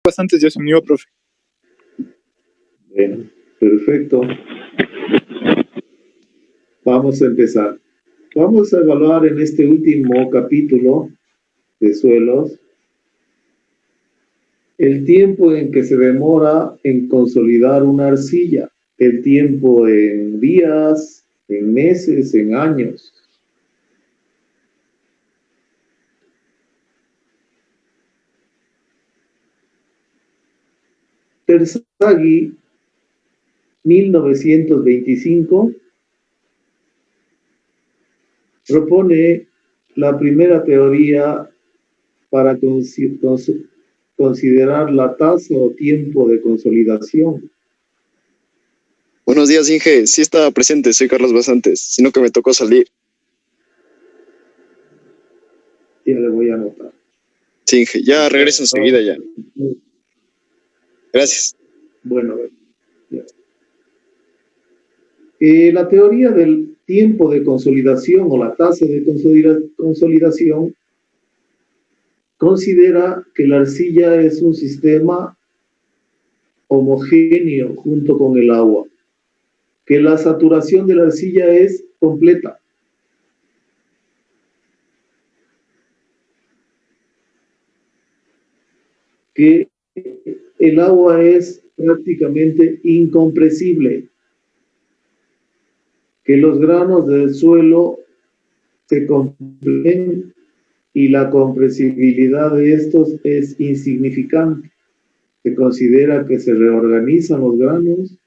Bastantes ya se unió, profe. Bien, perfecto. Vamos a empezar. Vamos a evaluar en este último capítulo de suelos el tiempo en que se demora en consolidar una arcilla, el tiempo en días, en meses, en años. Terzaghi, 1925, propone la primera teoría para considerar la tasa o tiempo de consolidación. Buenos días, Inge. Sí estaba presente, soy Carlos Basantes, sino que me tocó salir. Ya le voy a anotar. Sí, Inge, ya regreso enseguida ya. Gracias. Bueno, ya. La teoría del tiempo de consolidación o la tasa de consolidación considera que la arcilla es un sistema homogéneo junto con el agua, que la saturación de la arcilla es completa. Que el agua es prácticamente incompresible, que los granos del suelo se comprimen y la compresibilidad de estos es insignificante. Se considera que se reorganizan los granos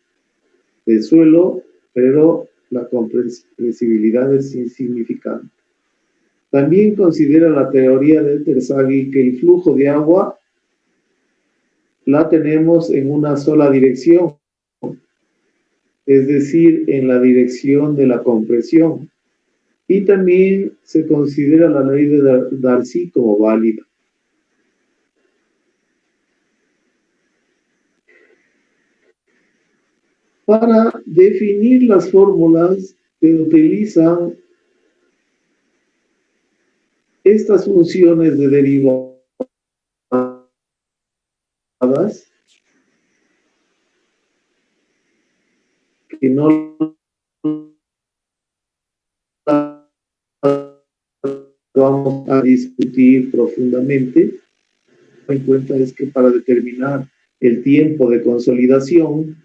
del suelo, pero la compresibilidad es insignificante. También considera la teoría de Terzaghi que el flujo de agua la tenemos en una sola dirección, es decir, en la dirección de la compresión. Y también se considera la ley de Darcy como válida. Para definir las fórmulas se utilizan estas funciones de derivadas que no vamos a discutir profundamente. En cuenta es que para determinar el tiempo de consolidación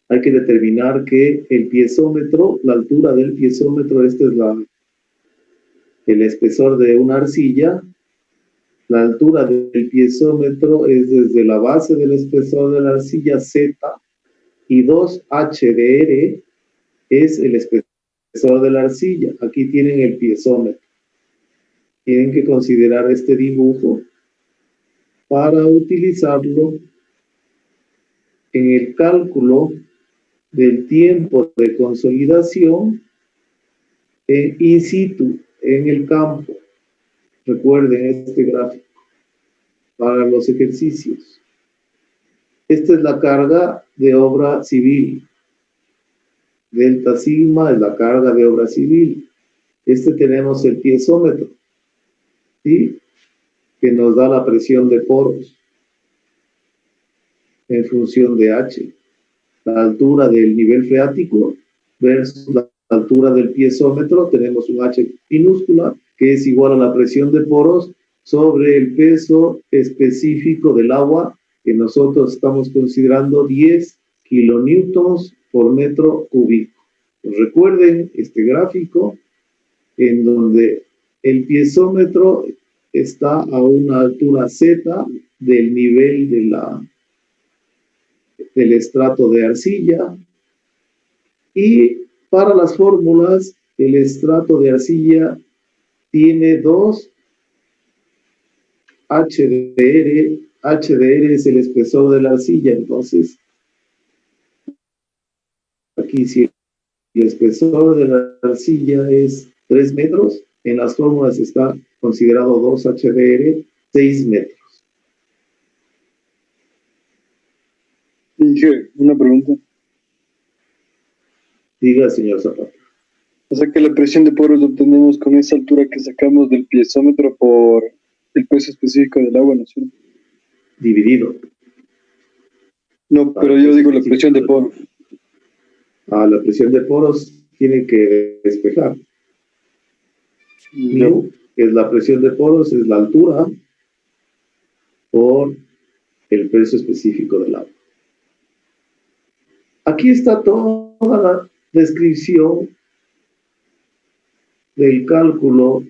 hay que determinar que el piezómetro, la altura del piezómetro, este es el espesor de una arcilla. La altura del piezómetro es desde la base del espesor de la arcilla Z y 2H es el espesor de la arcilla. Aquí tienen el piezómetro. Tienen que considerar este dibujo para utilizarlo en el cálculo del tiempo de consolidación in situ, en el campo. Recuerden este gráfico para los ejercicios. Esta es la carga de obra civil. Delta sigma es la carga de obra civil. Tenemos el piezómetro, ¿sí? Que nos da la presión de poros en función de H. La altura del nivel freático versus la altura del piezómetro, tenemos un H minúscula que es igual a la presión de poros sobre el peso específico del agua que nosotros estamos considerando 10 kilonewtons por metro cúbico. Recuerden este gráfico en donde el piezómetro está a una altura Z del nivel del estrato de arcilla, y para las fórmulas el estrato de arcilla tiene 2 HDR. HDR es el espesor de la arcilla. Entonces aquí si el espesor de la arcilla es 3 metros, en las fórmulas está considerado 2 HDR, 6 metros. Dije, una pregunta. Diga, señor Zapata. O sea que la presión de poros la obtenemos con esa altura que sacamos del piezómetro por el peso específico del agua, ¿no es cierto? dividido. No, pero yo digo la presión de poro. La presión de poros tiene que despejar. Ya. Mu, que es la presión de poros, es la altura por el peso específico del agua. Aquí está toda la descripción del cálculo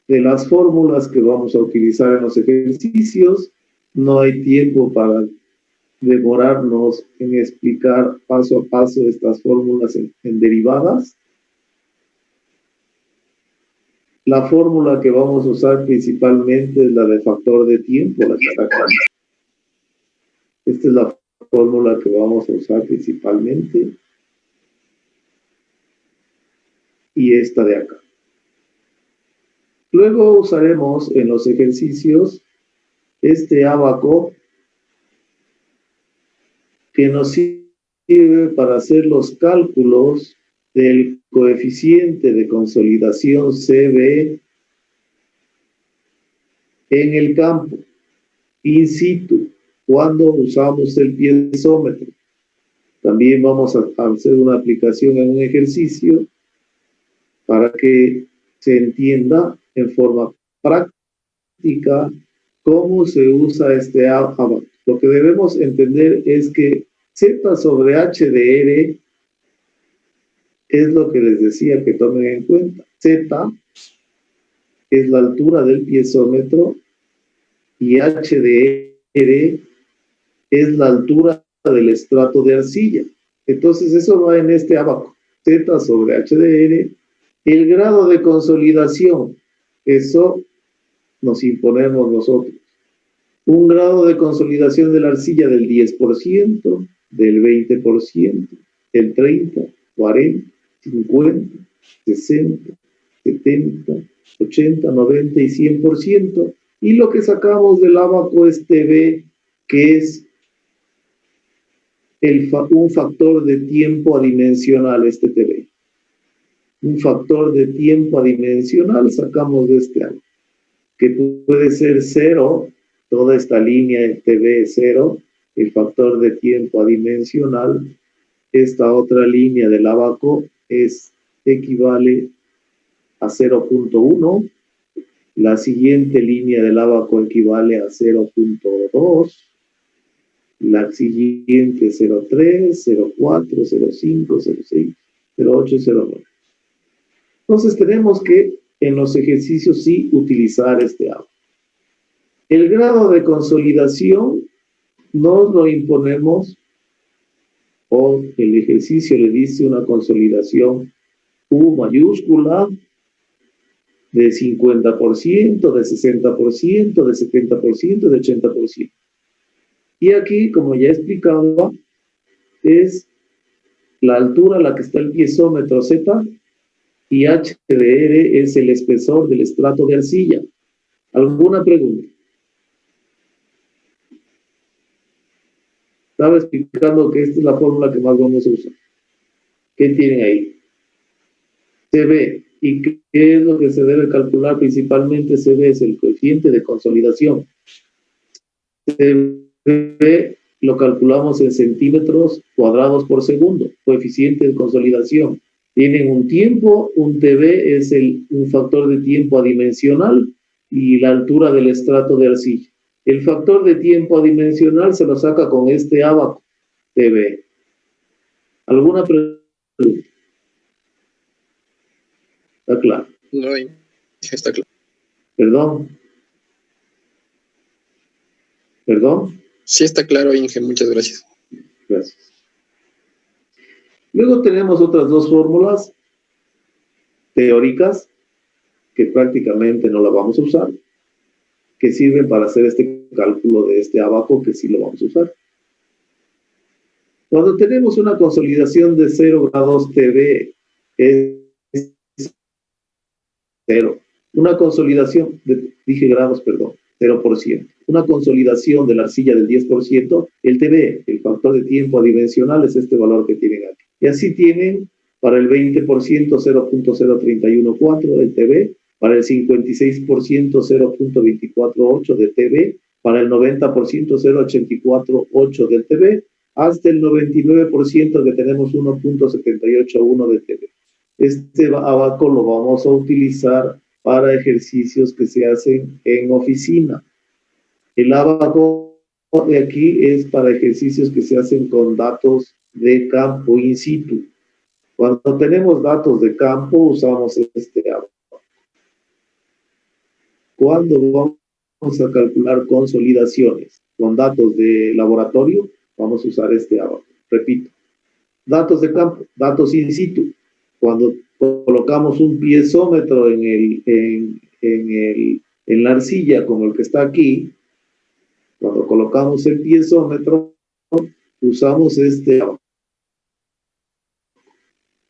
de las fórmulas que vamos a utilizar en los ejercicios. No hay tiempo para demorarnos en explicar paso a paso estas fórmulas en derivadas. La fórmula que vamos a usar principalmente es la de factor de tiempo, la que está acá. Esta es la fórmula que vamos a usar principalmente. Y esta de acá. Luego usaremos en los ejercicios este ábaco que nos sirve para hacer los cálculos del coeficiente de consolidación CB en el campo, in situ, cuando usamos el piezómetro. También vamos a hacer una aplicación en un ejercicio para que se entienda en forma práctica cómo se usa este ábaco. Lo que debemos entender es que Z sobre H de R es lo que les decía que tomen en cuenta. Z es la altura del piezómetro y H de R es la altura del estrato de arcilla. Entonces eso va en este ábaco. Z sobre H de R. El grado de consolidación, eso nos imponemos nosotros. Un grado de consolidación de la arcilla del 10%, del 20%, del 30%, 40%, 50%, 60%, 70%, 80%, 90% y 100%. Y lo que sacamos del ábaco es TB, que es un factor de tiempo adimensional, este TB. Un factor de tiempo adimensional sacamos de este ábaco, que puede ser 0, toda esta línea de TB es 0, el factor de tiempo adimensional. Esta otra línea del ábaco equivale a 0.1, la siguiente línea del ábaco equivale a 0.2, la siguiente 0.3, 0.4, 0.5, 0.6, 0.8, 0.9. Entonces tenemos que en los ejercicios sí utilizar este ábaco. El grado de consolidación nos lo imponemos, o el ejercicio le dice una consolidación U mayúscula de 50%, de 60%, de 70%, de 80%. Y aquí, como ya explicaba, es la altura a la que está el piezómetro Z y H de R es el espesor del estrato de arcilla. ¿Alguna pregunta? Estaba explicando que esta es la fórmula que más vamos a usar. ¿Qué tienen ahí? CB. ¿Y qué es lo que se debe calcular? Principalmente CB es el coeficiente de consolidación. CB lo calculamos en centímetros cuadrados por segundo, coeficiente de consolidación. Tienen un tiempo, un TB es un factor de tiempo adimensional y la altura del estrato de arcilla. El factor de tiempo adimensional se lo saca con este ábaco, TB. ¿Alguna pregunta? ¿Está claro? No, está claro. ¿Perdón? ¿Perdón? Sí está claro, Inge, muchas gracias. Gracias. Luego tenemos otras dos fórmulas teóricas que prácticamente no las vamos a usar, que sirven para hacer este cálculo de este ábaco, que sí lo vamos a usar. Cuando tenemos una consolidación de 0 grados TB, es 0. Una consolidación, dije grados, perdón, 0%. Una consolidación de la arcilla del 10%, el TB, el factor de tiempo adimensional, es este valor que tienen aquí. Y así tienen para el 20% 0.0314 el TB, para el 56% 0.248 de TB para el 90% 0,848 del TV, hasta el 99% que tenemos 1,781 de TV. Este abaco lo vamos a utilizar para ejercicios que se hacen en oficina. El abaco de aquí es para ejercicios que se hacen con datos de campo in situ. Cuando tenemos datos de campo, usamos este abaco. Cuando vamos a calcular consolidaciones con datos de laboratorio, vamos a usar este abaco. Repito, datos de campo, datos in situ. Cuando colocamos un piezómetro en la arcilla como el que está aquí, cuando colocamos el piezómetro, usamos este abaco.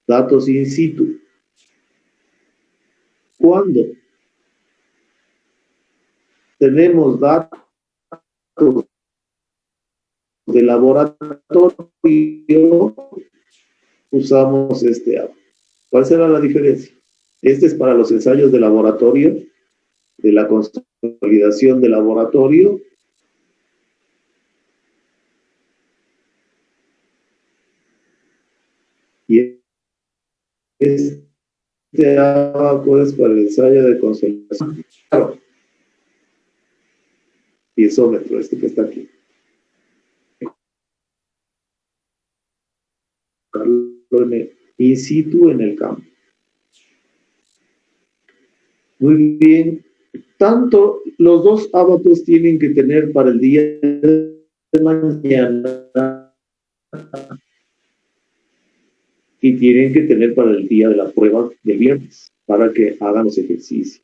Datos in situ. Cuando tenemos datos de laboratorio, usamos este abaco. ¿Cuál será la diferencia? Este es para los ensayos de laboratorio, de la consolidación de laboratorio. Y este abaco es para el ensayo de consolidación. Claro. Piezómetro, este que está aquí. In situ en el campo. Muy bien. Tanto los dos abacos tienen que tener para el día de mañana y tienen que tener para el día de la prueba del viernes, para que hagan los ejercicios.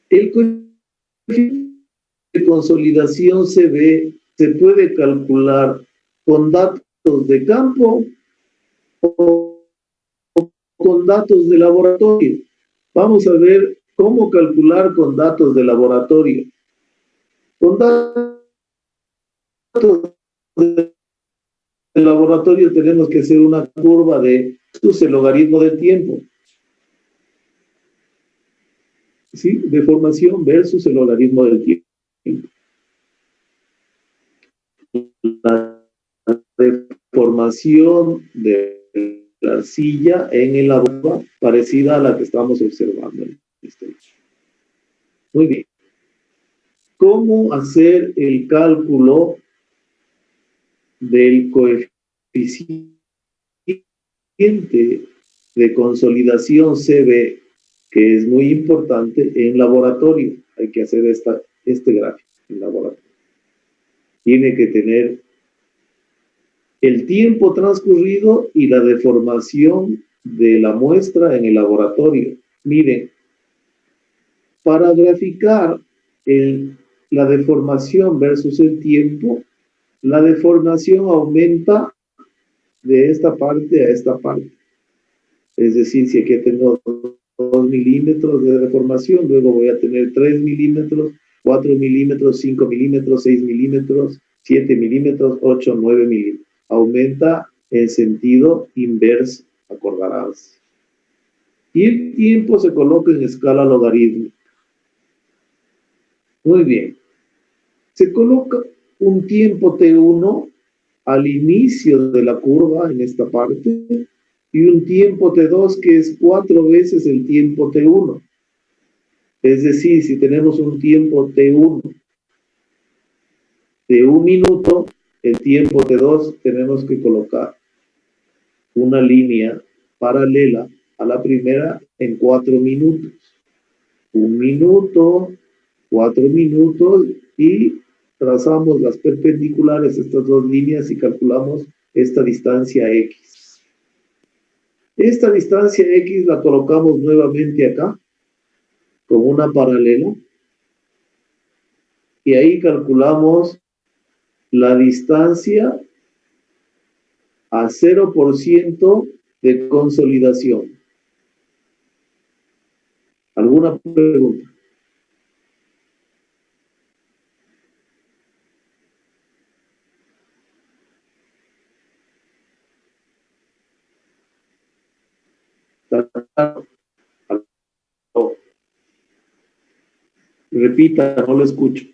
El coeficiente de consolidación se puede calcular con datos de campo o con datos de laboratorio. Vamos a ver cómo calcular con datos de laboratorio. Con datos de laboratorio tenemos que hacer una curva de el logaritmo del tiempo. ¿Sí? Deformación versus el logaritmo del tiempo. La deformación de la arcilla en el agua parecida a la que estamos observando en este. Muy bien. ¿Cómo hacer el cálculo del coeficiente de consolidación CB, que es muy importante en laboratorio? Hay que hacer este gráfico en laboratorio. Tiene que tener el tiempo transcurrido y la deformación de la muestra en el laboratorio. Miren, para graficar la deformación versus el tiempo, la deformación aumenta de esta parte a esta parte. Es decir, si aquí tengo 2 milímetros de deformación, luego voy a tener 3 milímetros, 4 milímetros, 5 milímetros, 6 milímetros, 7 milímetros, 8, 9 milímetros. Aumenta en sentido inverso, acordarás. Y el tiempo se coloca en escala logarítmica. Muy bien. Se coloca un tiempo T1 al inicio de la curva en esta parte y un tiempo T2 que es 4 veces el tiempo T1. Es decir, si tenemos un tiempo T1 de 1 minuto, el tiempo T2 tenemos que colocar una línea paralela a la primera en 4 minutos. 1 minuto, 4 minutos y trazamos las perpendiculares, estas dos líneas, y calculamos esta distancia X. Esta distancia X la colocamos nuevamente acá, con una paralela, y ahí calculamos la distancia a 0% de consolidación. ¿Alguna pregunta? Repita, no lo escucho.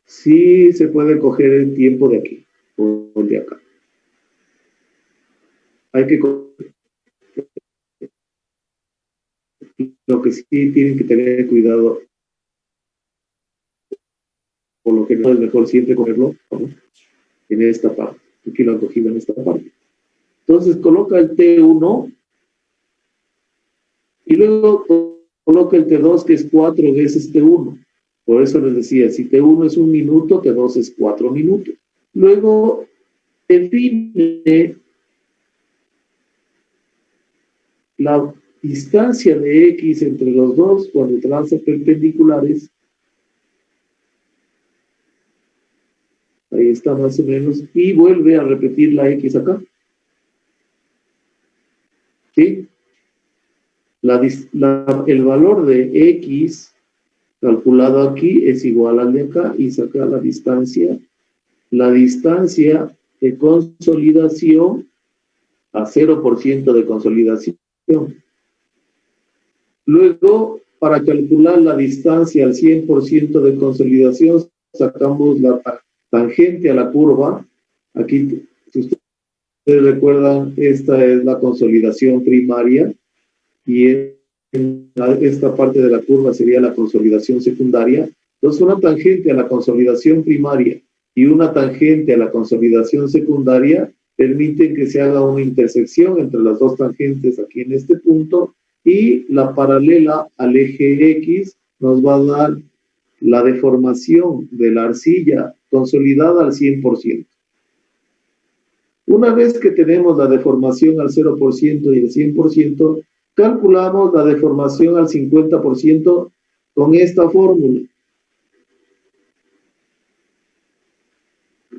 sí se puede coger el tiempo de aquí o el de acá. Hay que lo que sí tienen que tener cuidado, por lo que no es mejor siempre cogerlo, ¿no?, en esta parte. Aquí lo han cogido en esta parte. Entonces coloca el T1 y luego coloca el T2, que es 4 veces T1. Por eso les decía, si T1 es 1 minuto, T2 es 4 minutos. Luego define la distancia de X entre los dos cuando traza perpendiculares. Ahí está más o menos. Y vuelve a repetir la X acá. ¿Sí? El valor de X calculado aquí es igual al de acá y saca la distancia. La distancia de consolidación a 0% de consolidación. Luego, para calcular la distancia al 100% de consolidación, sacamos la tangente a la curva. Aquí, si ustedes recuerdan, esta es la consolidación primaria y esta parte de la curva sería la consolidación secundaria. Entonces, una tangente a la consolidación primaria y una tangente a la consolidación secundaria permiten que se haga una intersección entre las dos tangentes aquí en este punto, y la paralela al eje X nos va a dar la deformación de la arcilla consolidada al 100%. Una vez que tenemos la deformación al 0% y el 100%, calculamos la deformación al 50% con esta fórmula.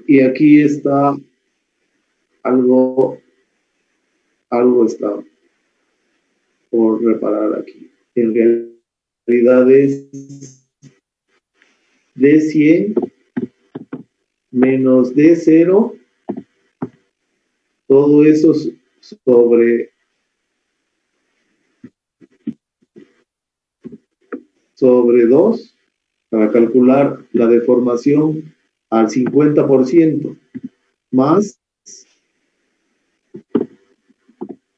Y aquí está algo está por reparar aquí. En realidad es D100 menos D0, todo eso sobre 2, para calcular la deformación al 50%, más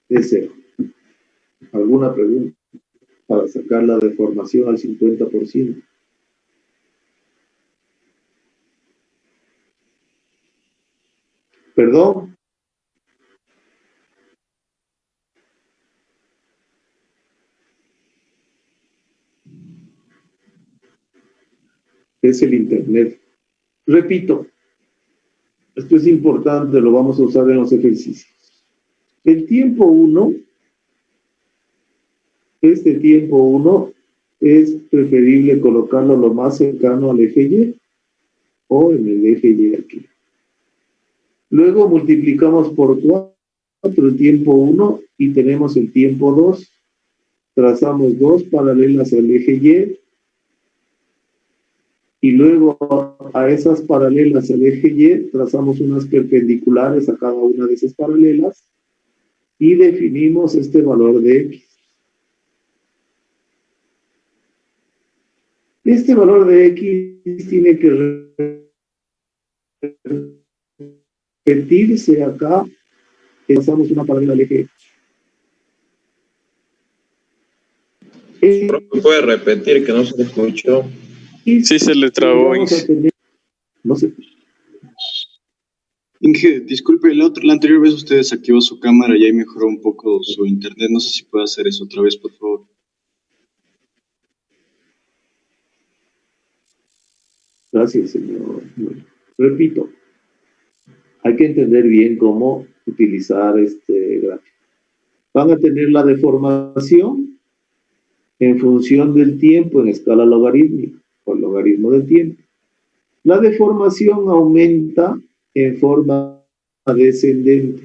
D0. ¿Alguna pregunta para sacar la deformación al 50%? ¿Perdón? Es el Internet. Repito, esto es importante, lo vamos a usar en los ejercicios. El tiempo 1, este tiempo 1 es preferible colocarlo lo más cercano al eje Y o en el eje Y aquí. Luego multiplicamos por 4 el tiempo 1 y tenemos el tiempo 2. Trazamos 2 paralelas al eje y luego a esas paralelas al eje Y trazamos unas perpendiculares a cada una de esas paralelas y definimos este valor de X. Este valor de X tiene que repetirse acá, trazamos una paralela al eje. ¿Puede repetir que no se le escuchó? Sí, se le trabó. No sé. Inge, disculpe, la anterior vez usted desactivó su cámara y ahí mejoró un poco su internet. No sé si puede hacer eso otra vez, por favor. Gracias, señor. Bueno, repito, hay que entender bien cómo utilizar este gráfico. Van a tener la deformación en función del tiempo en escala logarítmica, o el logaritmo del tiempo. La deformación aumenta en forma descendente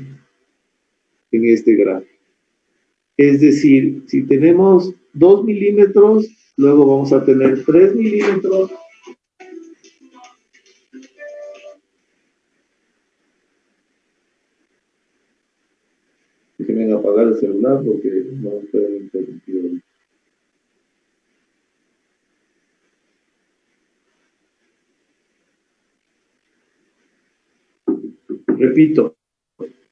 en este gráfico. Es decir, si tenemos 2 milímetros, luego vamos a tener 3 milímetros. Déjenme apagar el celular porque no pueden interrumpir. Repito,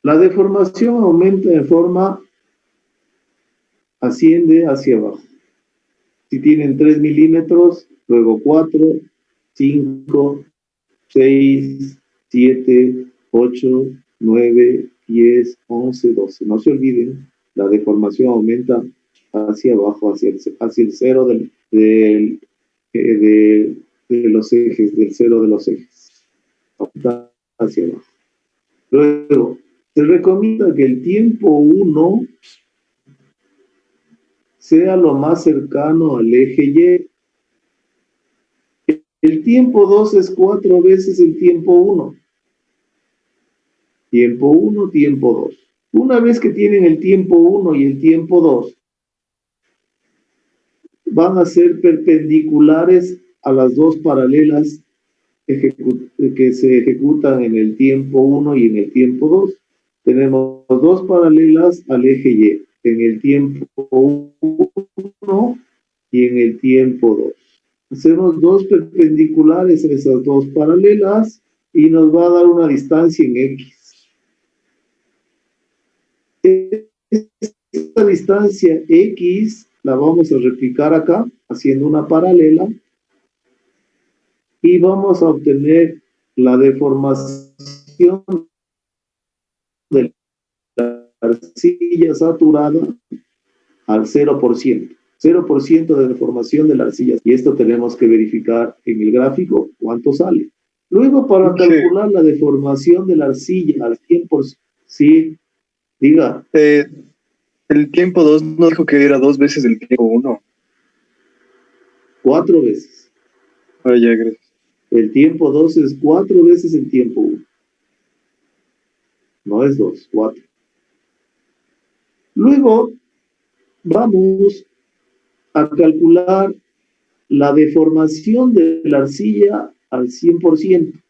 la deformación aumenta de forma asciende hacia abajo. Si tienen 3 milímetros, luego 4, 5, 6, 7, 8, 9, 10, 11, 12. No se olviden, la deformación aumenta hacia abajo, hacia el cero de los ejes, del cero de los ejes. Aumenta hacia abajo. Luego, se recomienda que el tiempo 1 sea lo más cercano al eje Y. El tiempo 2 es 4 veces el tiempo 1. Tiempo 1, tiempo 2. Una vez que tienen el tiempo 1 y el tiempo 2, van a ser perpendiculares a las dos paralelas que se ejecutan en el tiempo 1 y en el tiempo 2. Tenemos dos paralelas al eje Y, en el tiempo 1 y en el tiempo 2. Hacemos dos perpendiculares a esas dos paralelas y nos va a dar una distancia en X. Esta distancia X la vamos a replicar acá, haciendo una paralela, y vamos a obtener la deformación de la arcilla saturada al 0%. 0% de deformación de la arcilla. Y esto tenemos que verificar en el gráfico cuánto sale. Luego, para calcular la deformación de la arcilla al 100%, sí, diga. El tiempo 2 no dijo que era 2 veces el tiempo 1. 4 veces. Ah, ya, gracias. El tiempo 2 es 4 veces el tiempo 1. No es 2, 4. Luego, vamos a calcular la deformación de la arcilla al 100%.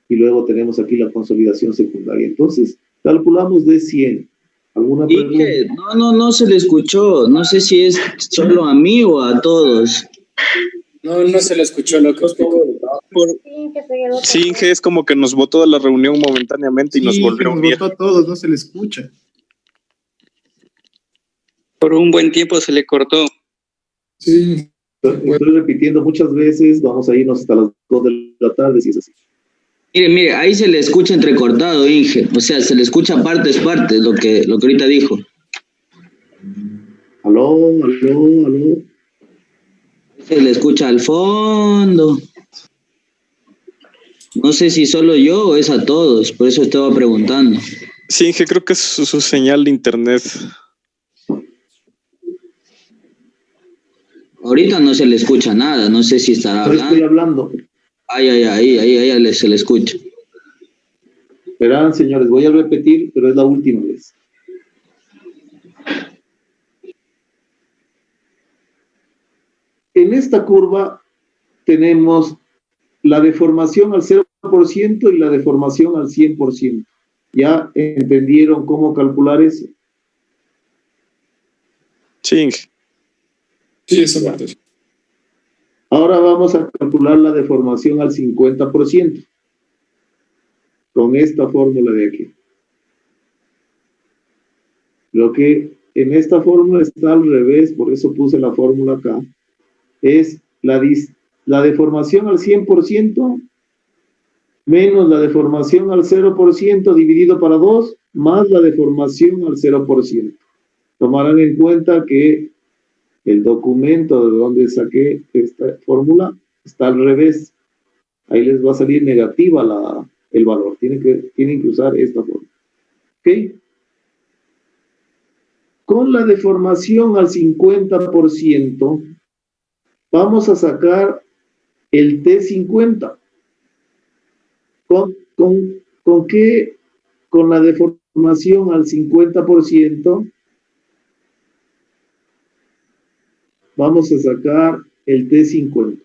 Y luego tenemos aquí la consolidación secundaria. Entonces, calculamos de 100. ¿Alguna pregunta? No se le escuchó. No sé si es solo a mí o a todos. No se le escuchó lo que explicó. Sí, Inge, es como que nos botó de la reunión momentáneamente y nos volvió a unir. Nos botó a todos, no se le escucha. Por un buen tiempo se le cortó. Sí. Estoy repitiendo muchas veces, vamos a irnos hasta las 2 de la tarde, si es así. Mire, ahí se le escucha entrecortado, Inge. O sea, se le escucha partes, lo que ahorita dijo. Aló. Se le escucha al fondo. No sé si solo yo o es a todos, por eso estaba preguntando. Sí, Inge, creo que es su señal de internet. Ahorita no se le escucha nada, no sé si estará hablando. Estoy hablando. Ahí se le escucha. Verán, señores, voy a repetir, pero es la última vez. En esta curva tenemos la deformación al 0% y la deformación al 100%. ¿Ya entendieron cómo calcular eso? Sí, Inge. Sí, esa parte. Ahora vamos a calcular la deformación al 50%. Con esta fórmula de aquí. Lo que en esta fórmula está al revés, por eso puse la fórmula acá, es la deformación al 100% menos la deformación al 0% dividido para 2 más la deformación al 0%. Tomarán en cuenta que el documento de donde saqué esta fórmula está al revés. Ahí les va a salir negativa el valor. Tienen que usar esta fórmula. ¿Ok? Con la deformación al 50%, vamos a sacar el T50. ¿Con qué? Con la deformación al 50%, vamos a sacar el T50.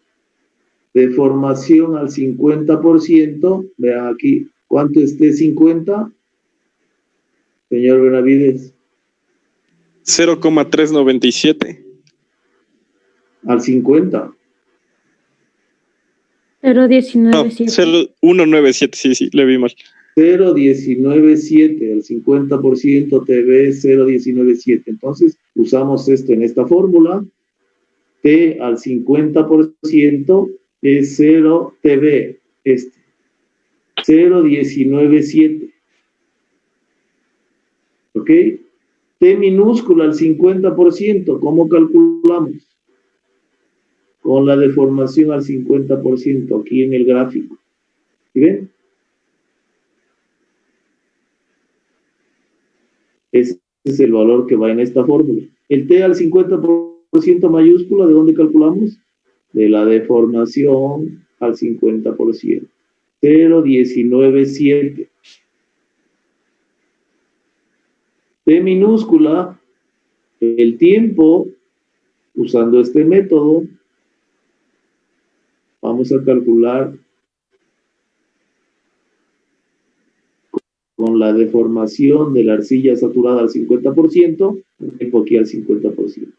Deformación al 50%, vean aquí, ¿cuánto es T50? Señor Benavides. 0,397. Al 50. 0,197. No, 197, sí, le vi mal. 0,197, el 50% TV 0,197. Entonces, usamos esto en esta fórmula. T al 50% es 0 TV, 0,197. ¿Ok? T minúscula al 50%, ¿cómo calculamos? Con la deformación al 50% aquí en el gráfico. ¿Sí ven? Ese es el valor que va en esta fórmula. El T al 50% mayúscula, ¿de dónde calculamos? De la deformación al 50%. 0,197. T minúscula, el tiempo, usando este método, vamos a calcular con la deformación de la arcilla saturada al 50%, el tiempo aquí al 50%.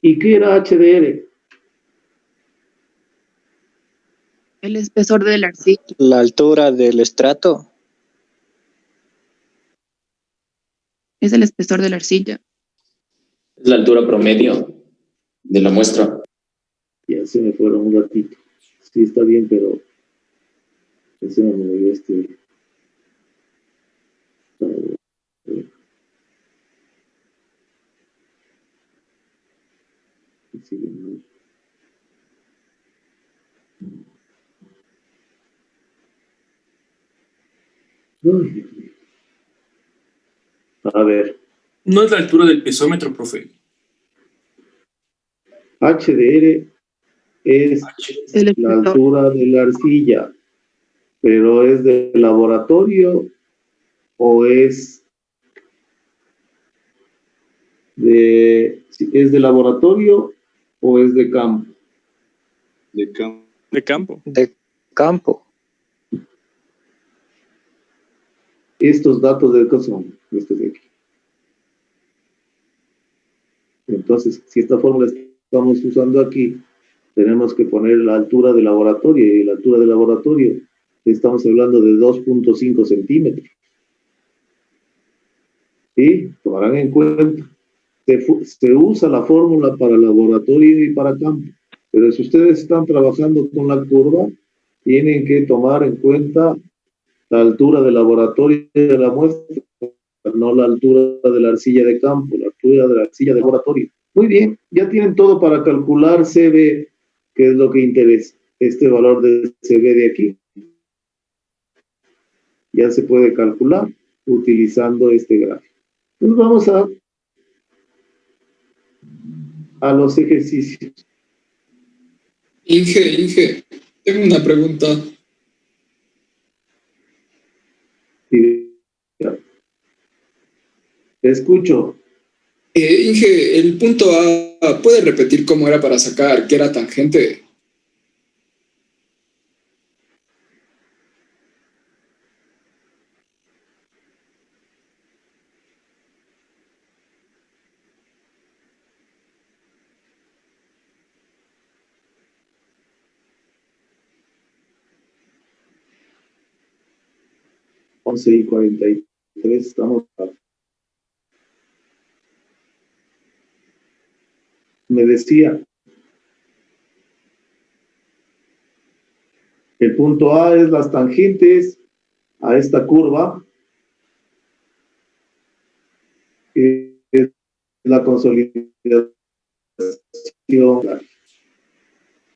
¿Y qué era HDR? El espesor de la arcilla. La altura del estrato. Es el espesor de la arcilla. Es la altura promedio de la muestra. Ya se me fueron un ratito. Sí, está bien, pero se me movió A ver. No es la altura del pesómetro, profe. HDR es la altura de la arcilla, pero ¿es de laboratorio o es de laboratorio o es de campo? De campo. De campo. De campo. Estos datos de qué son, estos de aquí. Entonces, si esta fórmula estamos usando aquí, tenemos que poner la altura de laboratorio, y la altura de laboratorio estamos hablando de 2.5 centímetros. ¿Sí? Tomarán en cuenta. Se usa la fórmula para laboratorio y para campo, pero si ustedes están trabajando con la curva, tienen que tomar en cuenta la altura de laboratorio de la muestra, no la altura de la arcilla de campo, la altura de la arcilla de laboratorio. Muy bien, ya tienen todo para calcular CB, que es lo que interesa. Este valor de CB de aquí ya se puede calcular utilizando este gráfico. Entonces vamos a los ejercicios. Inge, tengo una pregunta. Sí, ya. Te escucho. Inge, el punto A, ¿puede repetir cómo era para sacar qué era tangente? Once y 43, estamos. Me decía, el punto A es las tangentes a esta curva, que es la consolidación.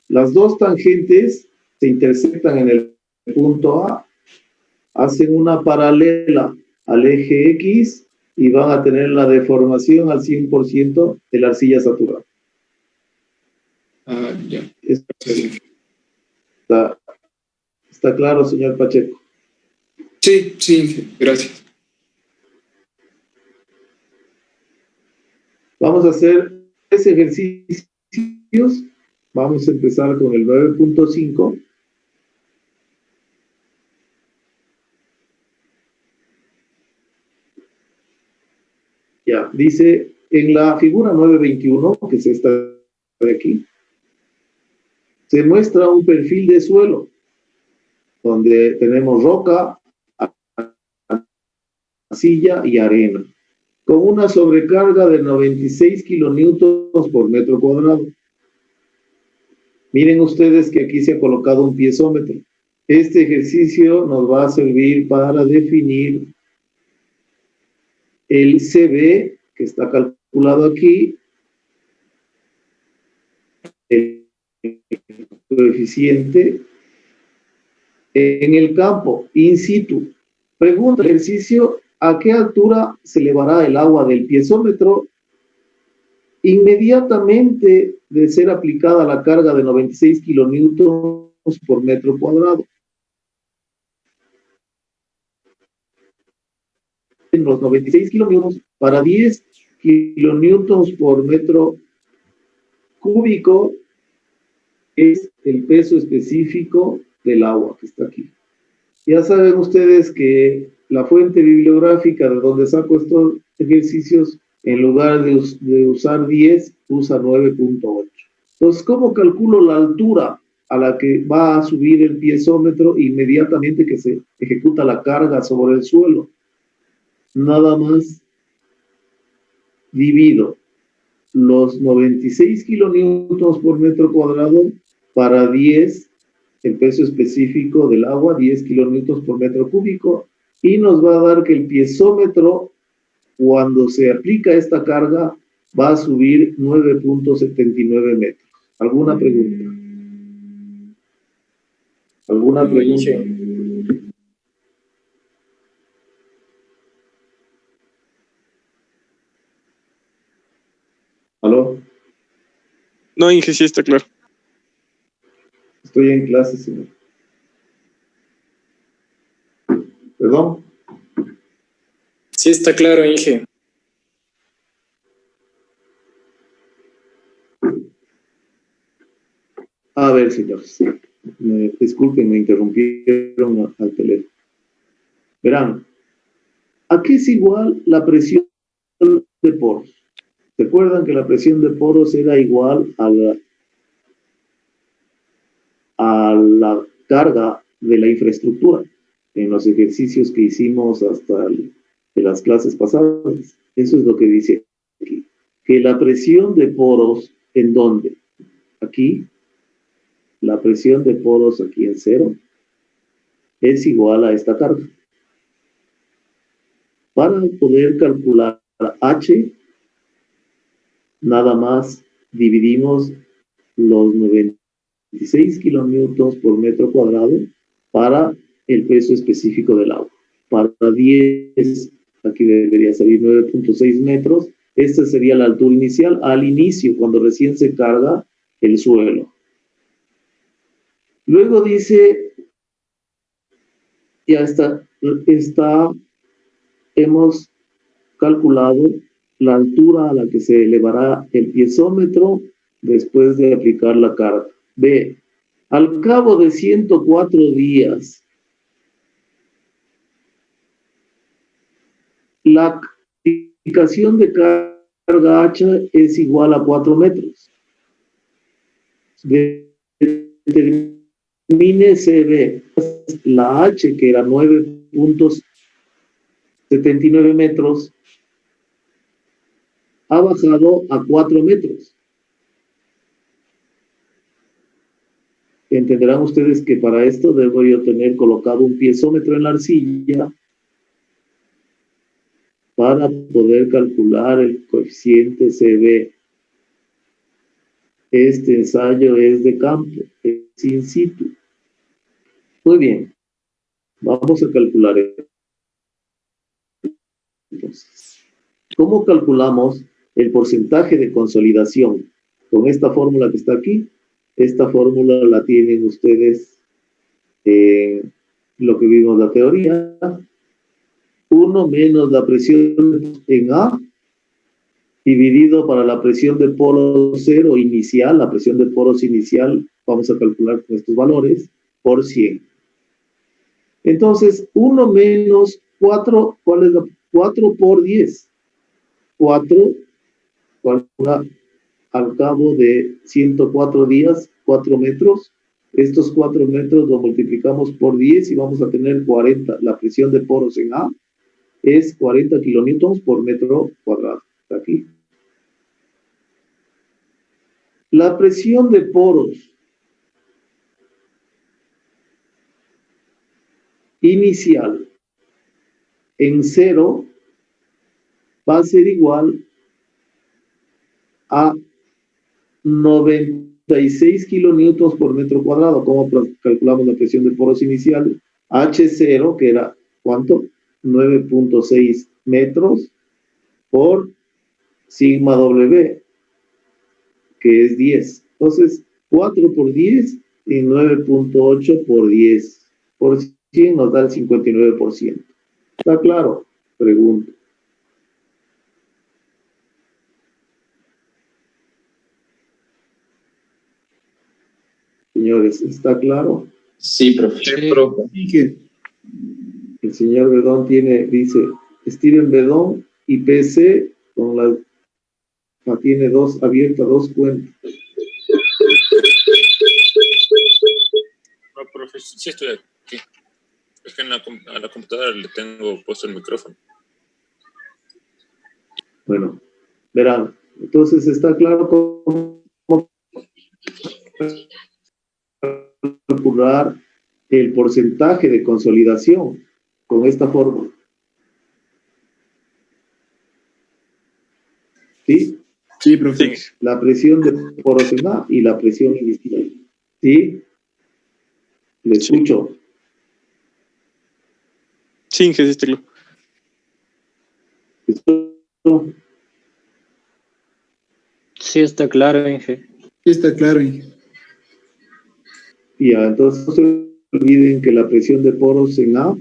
Las dos tangentes se intersectan en el punto A, hacen una paralela al eje X y van a tener la deformación al 100% de la arcilla saturada. Ah, ya. Está claro, señor Pacheco. Sí, sí, gracias. Vamos a hacer 3 ejercicios. Vamos a empezar con el 9.5. Ya, dice en la figura 9.21, que es esta de aquí, se muestra un perfil de suelo donde tenemos roca, arcilla y arena, con una sobrecarga de 96 kilonewtons por metro cuadrado. Miren ustedes que aquí se ha colocado un piezómetro. Este ejercicio nos va a servir para definir el CB, que está calculado aquí, el coeficiente en el campo, in situ. Pregunta el ejercicio: ¿a qué altura se elevará el agua del piezómetro inmediatamente de ser aplicada la carga de 96 kilonewtons por metro cuadrado? En los 96 kilonewtons para 10 kilonewtons por metro cúbico es el peso específico del agua que está aquí. Ya saben ustedes que la fuente bibliográfica de donde saco estos ejercicios, en lugar de usar 10, usa 9.8. Entonces, ¿cómo calculo la altura a la que va a subir el piezómetro inmediatamente que se ejecuta la carga sobre el suelo? Nada más divido los 96 kilonewtons por metro cuadrado para 10, el peso específico del agua, 10 kilonewtons por metro cúbico, y nos va a dar que el piezómetro, cuando se aplica esta carga, va a subir 9.79 metros. ¿Alguna pregunta? ¿Alguna pregunta? ¿Aló? No, Inge, sí está claro. Estoy en clase, señor. ¿Perdón? Sí está claro, Inge. A ver, señores. Disculpen, me interrumpieron al teléfono. Verán, ¿a qué es igual la presión de poros? ¿Recuerdan que la presión de poros era igual a la carga de la infraestructura en los ejercicios que hicimos hasta de las clases pasadas? Eso es lo que dice aquí. Que la presión de poros, ¿en dónde? Aquí. La presión de poros aquí en 0 es igual a esta carga. Para poder calcular H, nada más dividimos los 96 kilonewtons por metro cuadrado para el peso específico del agua. Para 10, aquí debería salir 9.6 metros. Esta sería la altura inicial al inicio, cuando recién se carga el suelo. Luego dice, ya hemos calculado la altura a la que se elevará el piezómetro después de aplicar la carga. B, al cabo de 104 días, la aplicación de carga H es igual a 4 metros. Determine CB, la H, que era 9.79 metros, ha bajado a 4 metros. Entenderán ustedes que para esto debo yo tener colocado un piezómetro en la arcilla para poder calcular el coeficiente CB. Este ensayo es de campo, es in situ. Muy bien, vamos a calcular entonces. ¿Cómo calculamos el porcentaje de consolidación? Con esta fórmula que está aquí. Esta fórmula la tienen ustedes lo que vimos la teoría. 1 menos la presión en A dividido para la presión de poro cero inicial, la presión de poros inicial, vamos a calcular con estos valores, por 100. Entonces, 1 menos 4, ¿cuál es la? 4 por 10. 4, al cabo de 104 días, 4 metros. Estos 4 metros lo multiplicamos por 10 y vamos a tener 40. La presión de poros en A es 40 kilonewtons por metro cuadrado. Está aquí. La presión de poros inicial en 0 va a ser igual a 96 kilonewtons por metro cuadrado. ¿Cómo calculamos la presión de poros inicial? H0, que era, ¿cuánto? 9.6 metros por sigma W, que es 10. Entonces, 4 por 10 y 9.8 por 10 por 100 nos da el 59%. ¿Está claro? Pregunto. Señores, ¿está claro? Sí, profe. Sí, profe. El señor Bedón dice, Steven Bedón y PC con tiene abiertas dos cuentas. No, profe, sí estoy aquí. Es que a la computadora le tengo puesto el micrófono. Bueno, verán, entonces está claro cómo calcular el porcentaje de consolidación con esta fórmula. ¿Sí? Sí, profe. La presión de porosidad y la presión inicial. ¿Sí? ¿Le escucho? Sí, Inge, sí, está claro. Sí, está claro, Inge. Sí, está claro, Inge. Ya, entonces no se olviden que la presión de poros en A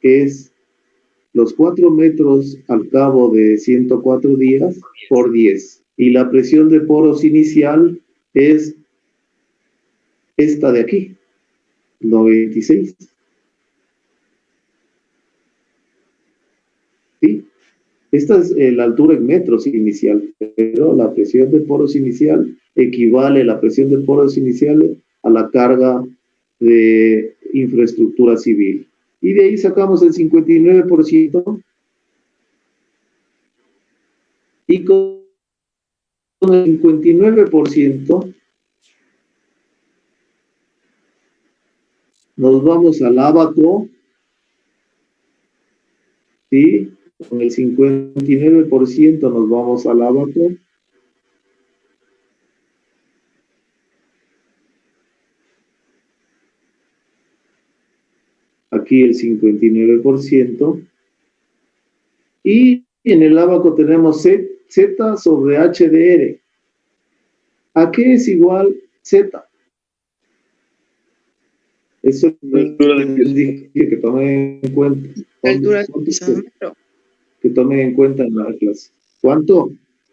es los 4 metros al cabo de 104 días por 10. Y la presión de poros inicial es esta de aquí, 96. ¿Sí? Esta es la altura en metros inicial, pero la presión de poros inicial equivale a la presión de poros iniciales a la carga de infraestructura civil. Y de ahí sacamos el 59%. Y con el 59% nos vamos al ábaco, ¿sí? Con el 59% nos vamos al ábaco. Aquí el 59%. Y en el ábaco tenemos Z sobre HDR. ¿A qué es igual Z? Eso les dije que tomen en cuenta. La altura del pisómetro. Que tomen en cuenta en la clase. ¿Cuánto?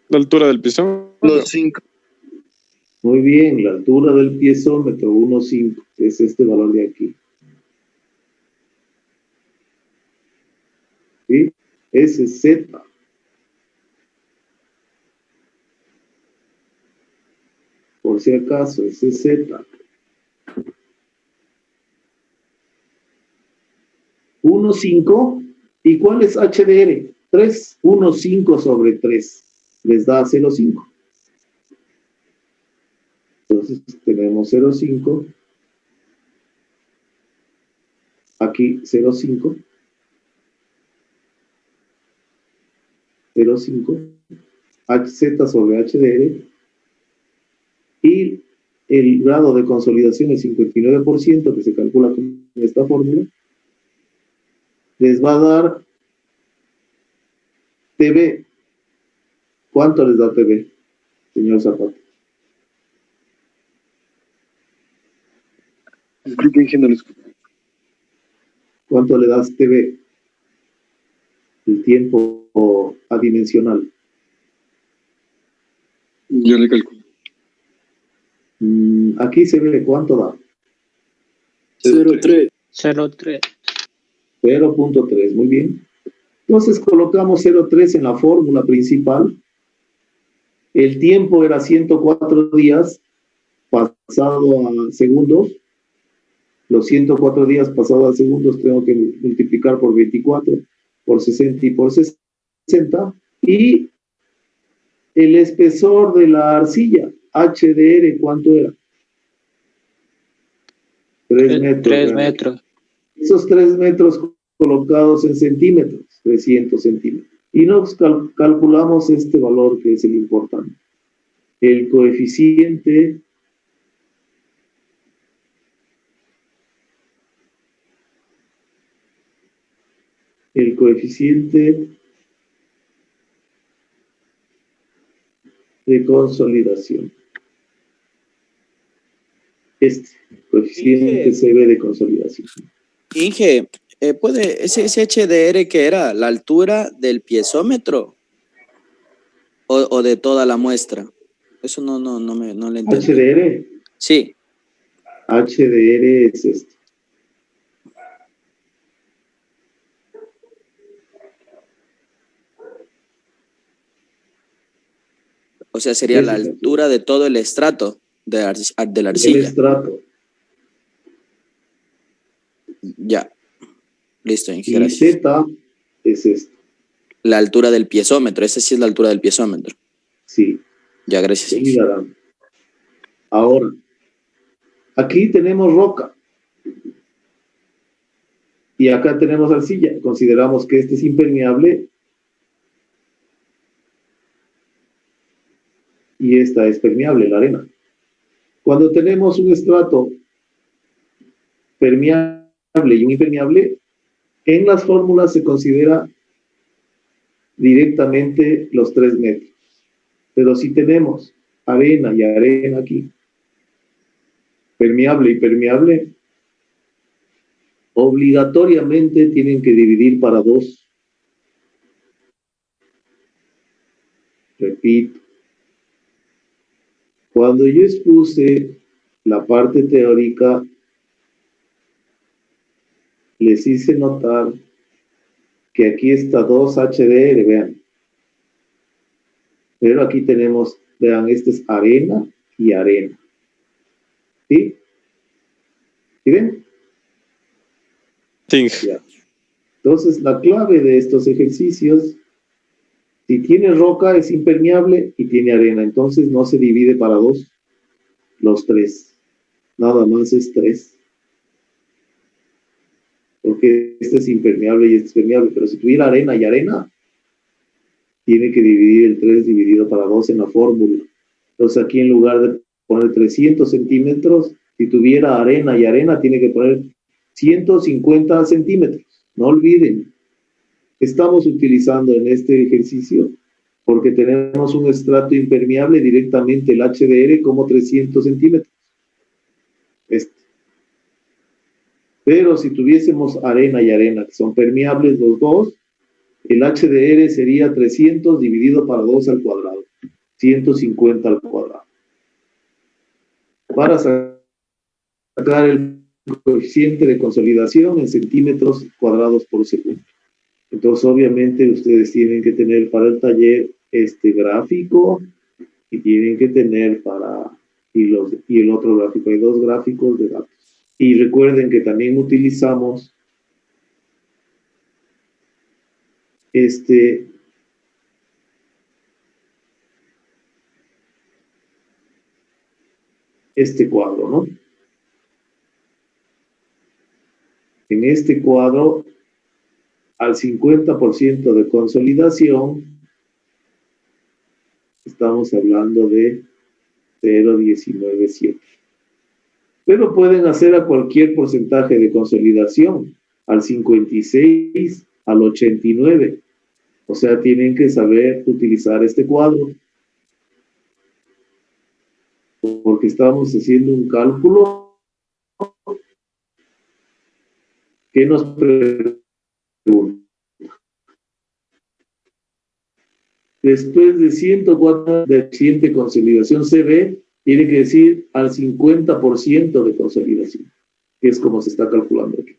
La altura del pisómetro. 1.5. Muy bien, la altura del piezómetro, 1.5, es este valor de aquí. ¿Sí? Ese es Z. Por si acaso, ese es Z. 1.5. ¿Y cuál es HDR? 3. 1.5 sobre 3. Les da 0.5. Entonces tenemos 0.5. Aquí 0.5. 0.5. HZ sobre HDR. Y el grado de consolidación es 59%, que se calcula con esta fórmula. Les va a dar TV. ¿Cuánto les da TV, señor Zapata? Creo que Inge no lo escucha. ¿Cuánto le das TV? El tiempo adimensional. Yo le calculo. Aquí se ve cuánto da. 0.3. 0.3. 0.3, muy bien. Entonces colocamos 0.3 en la fórmula principal. El tiempo era 104 días pasado a segundos. Los 104 días pasados a segundos tengo que multiplicar por 24, por 60 y por 60. Y el espesor de la arcilla, HDR, ¿cuánto era? 3 metros. 3 metros. Esos 3 metros colocados en centímetros, 300 centímetros. Y nos calculamos este valor que es el importante. El coeficiente de consolidación. Este coeficiente CB de consolidación. Inge, ¿puede ese HDR que era la altura del piezómetro o de toda la muestra? Eso no le entendí. ¿HDR? Sí. HDR es esto. O sea, sería la altura de todo el estrato de la arcilla. El estrato. Ya. Listo, Inge. Y Z es esto. La altura del piezómetro. Esa sí es la altura del piezómetro. Sí. Ya, gracias, Inge. Ahora, aquí tenemos roca. Y acá tenemos arcilla. Consideramos que este es impermeable. Y esta es permeable, la arena. Cuando tenemos un estrato permeable y un impermeable, en las fórmulas se considera directamente los 3 metros. Pero si tenemos arena y arena aquí, permeable y permeable, obligatoriamente tienen que dividir para 2. Repito. Cuando yo expuse la parte teórica, les hice notar que aquí está 2 HDR, vean. Pero aquí tenemos, vean, este es arena y arena. ¿Sí? ¿Sí ven? Sí. Ya. Entonces, la clave de estos ejercicios, si tiene roca es impermeable y tiene arena, entonces no se divide para 2, los 3. Nada más es 3. Porque este es impermeable y este es permeable, pero si tuviera arena y arena, tiene que dividir el 3 dividido para 2 en la fórmula. Entonces aquí en lugar de poner 300 centímetros, si tuviera arena y arena, tiene que poner 150 centímetros. No olviden. Estamos utilizando en este ejercicio, porque tenemos un estrato impermeable directamente el HDR como 300 centímetros. Pero si tuviésemos arena y arena, que son permeables los dos, el HDR sería 300 dividido para 2 al cuadrado, 150 al cuadrado. Para sacar el coeficiente de consolidación en centímetros cuadrados por segundo. Entonces, obviamente, ustedes tienen que tener para el taller este gráfico y tienen que tener y el otro gráfico. Hay 2 gráficos de datos. Y recuerden que también utilizamos este cuadro, ¿no? En este cuadro, al 50% de consolidación, estamos hablando de 0,197. Pero pueden hacer a cualquier porcentaje de consolidación, al 56, al 89. O sea, tienen que saber utilizar este cuadro. Porque estamos haciendo un cálculo que nos pregunta. Después de 104 de siguiente consolidación CB, tiene que decir al 50% de consolidación, que es como se está calculando aquí.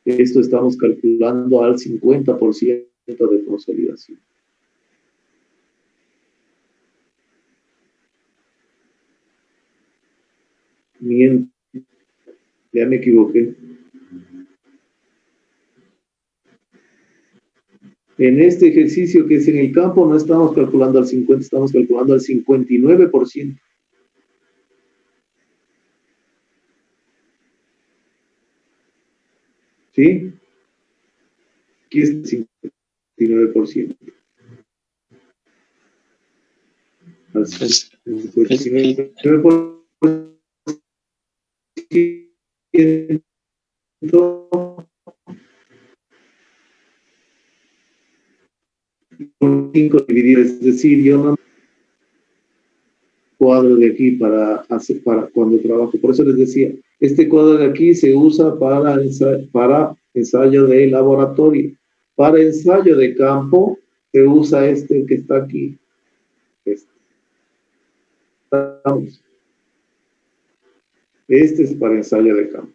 Esto estamos calculando al 50% de consolidación. Miento, ya me equivoqué. En este ejercicio que es en el campo no estamos calculando al 50, estamos calculando al 59%. ¿Sí? Aquí es el 59%. Al 59%. Por 5 dividido, es decir, yo no cuadro de aquí para cuando trabajo. Por eso les decía, este cuadro de aquí se usa para ensayo de laboratorio. Para ensayo de campo se usa este que está aquí. Este es para ensayo de campo.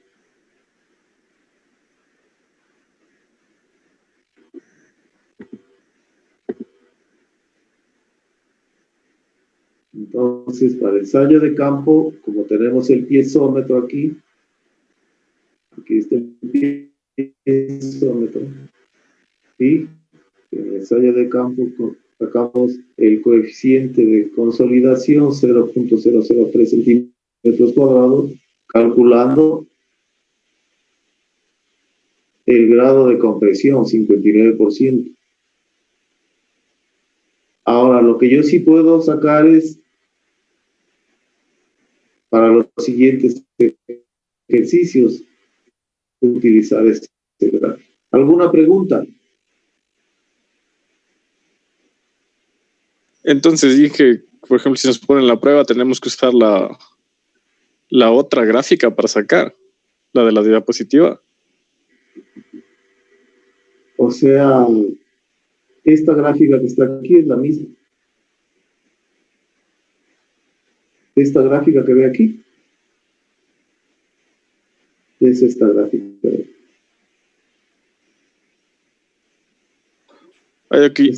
Entonces, para ensayo de campo, como tenemos el piezómetro aquí está el piezómetro, ¿sí? En el ensayo de campo sacamos el coeficiente de consolidación 0.003 centímetros cuadrados, calculando el grado de compresión, 59%. Ahora, lo que yo sí puedo sacar es para los siguientes ejercicios utilizar este gráfico. ¿Alguna pregunta? Entonces dije, por ejemplo, si nos ponen la prueba, tenemos que usar la otra gráfica para sacar, la de la diapositiva. O sea, esta gráfica que está aquí es la misma. Esta gráfica que ve aquí es esta gráfica. Hay aquí,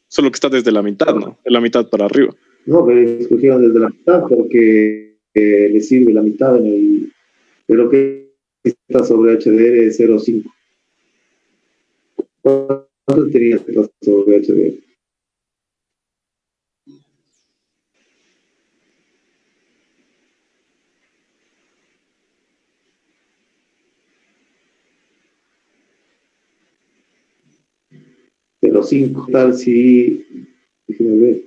solo que está desde la mitad, ¿no? De la mitad para arriba. No, pero escogieron desde la mitad porque le sirve la mitad en el... Pero que está sobre HDR es 0.5. ¿Cuánto tenía sobre HDR? De los 5, tal si... Déjenme ver.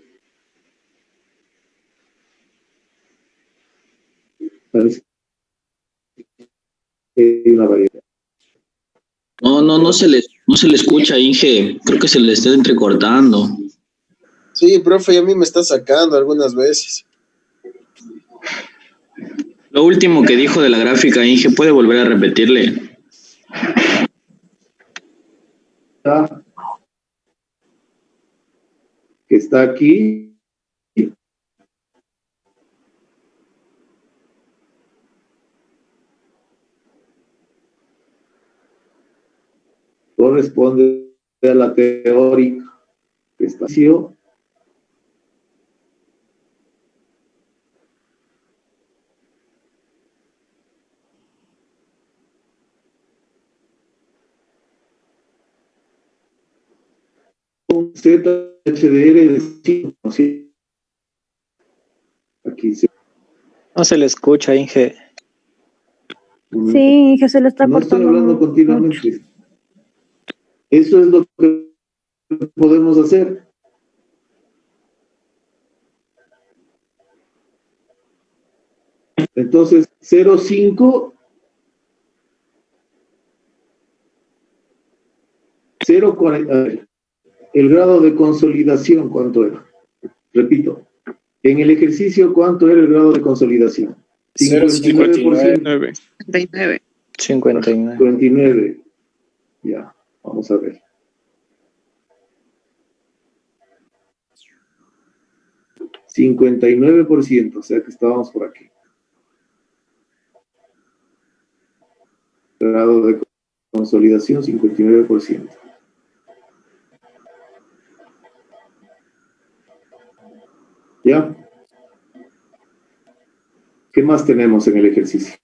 Parece que hay una variedad. No se le escucha, Inge. Creo que se le está entrecortando. Sí, profe, y a mí me está sacando algunas veces. Lo último que dijo de la gráfica, Inge, ¿puede volver a repetirle? Que está aquí. Corresponde a la teórica que está haciendo. Un ZHDR de 5, ¿sí? Aquí se... No se le escucha, Inge. Sí, Inge, se le está No estoy cortando hablando continuamente. Eso es lo que podemos hacer. Entonces, 0.5, 0.40. el grado de consolidación, ¿cuánto era? Repito, en el ejercicio, ¿cuánto era el grado de consolidación? 59%. 39. 59. Ya, vamos a ver. %, o sea que estábamos por aquí. Grado de consolidación, 59%. ¿Ya? ¿Qué más tenemos en el ejercicio?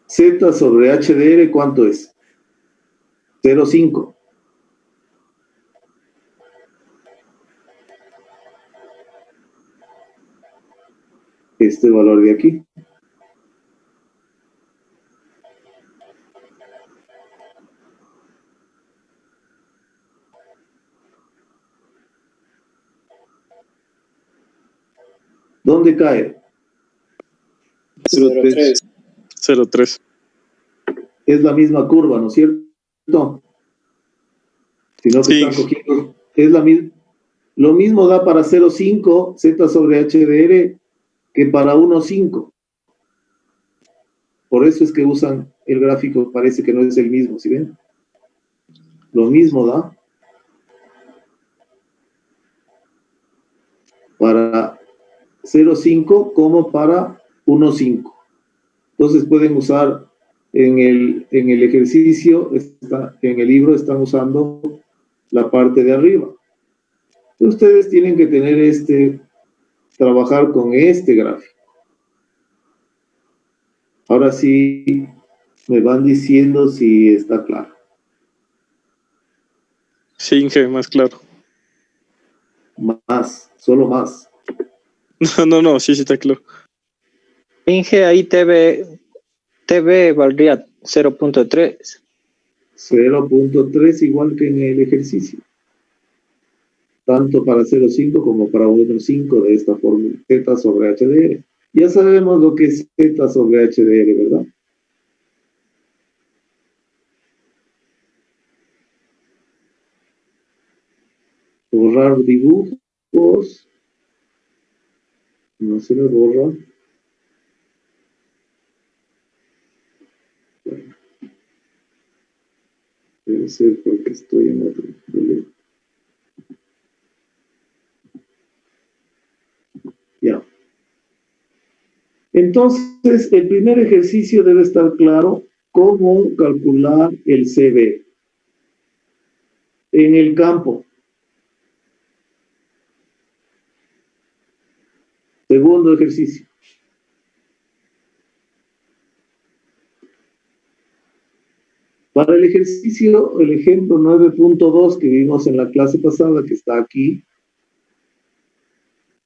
Z sobre HDR, ¿cuánto es? 0,5. Este valor de aquí. ¿Dónde cae? 0,3. 0,3. Es la misma curva, ¿no es cierto? Sino que Sí. están cogiendo, es la misma. Lo mismo da para 0,5 Z sobre HDR que para 1,5. Por eso es que usan el gráfico, parece que no es el mismo, ¿sí ven? Lo mismo da para 0,5 como para 1,5. Entonces pueden usar en el ejercicio, en el libro están usando la parte de arriba. Ustedes tienen que tener trabajar con este gráfico. Ahora sí me van diciendo si está claro. Sí, Inge, más claro. Más, solo más. No, sí está claro. Inge, ahí TV valdría 0.3. 0.3 igual que en el ejercicio. Tanto para 0,5 como para 1,5 de esta fórmula, Z sobre HDR. Ya sabemos lo que es Z sobre HDR, ¿verdad? Borrar dibujos. No se me borra. Bueno. Debe ser porque estoy en otro. ¿Vale? Ya. Entonces, el primer ejercicio debe estar claro cómo calcular el CB en el campo. Segundo ejercicio. Para el ejercicio, el ejemplo 9.2 que vimos en la clase pasada, que está aquí,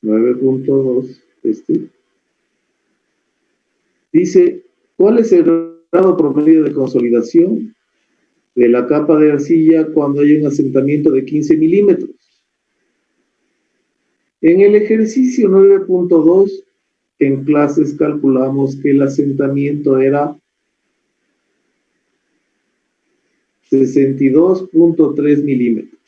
9.2, dice, ¿cuál es el grado promedio de consolidación de la capa de arcilla cuando hay un asentamiento de 15 milímetros? En el ejercicio 9.2, en clases calculamos que el asentamiento era 62.3 milímetros.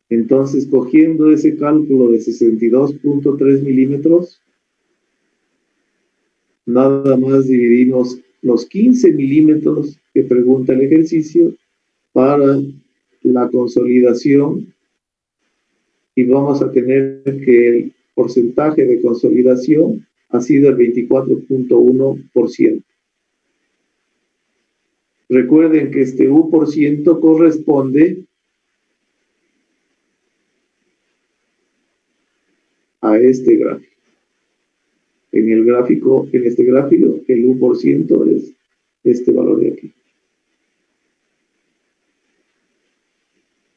Entonces, cogiendo ese cálculo de 62.3 milímetros, nada más dividimos los 15 milímetros que pregunta el ejercicio para la consolidación y vamos a tener que el porcentaje de consolidación ha sido el 24.1%. Recuerden que este U% corresponde a este gráfico. En este gráfico, el U% es este valor de aquí.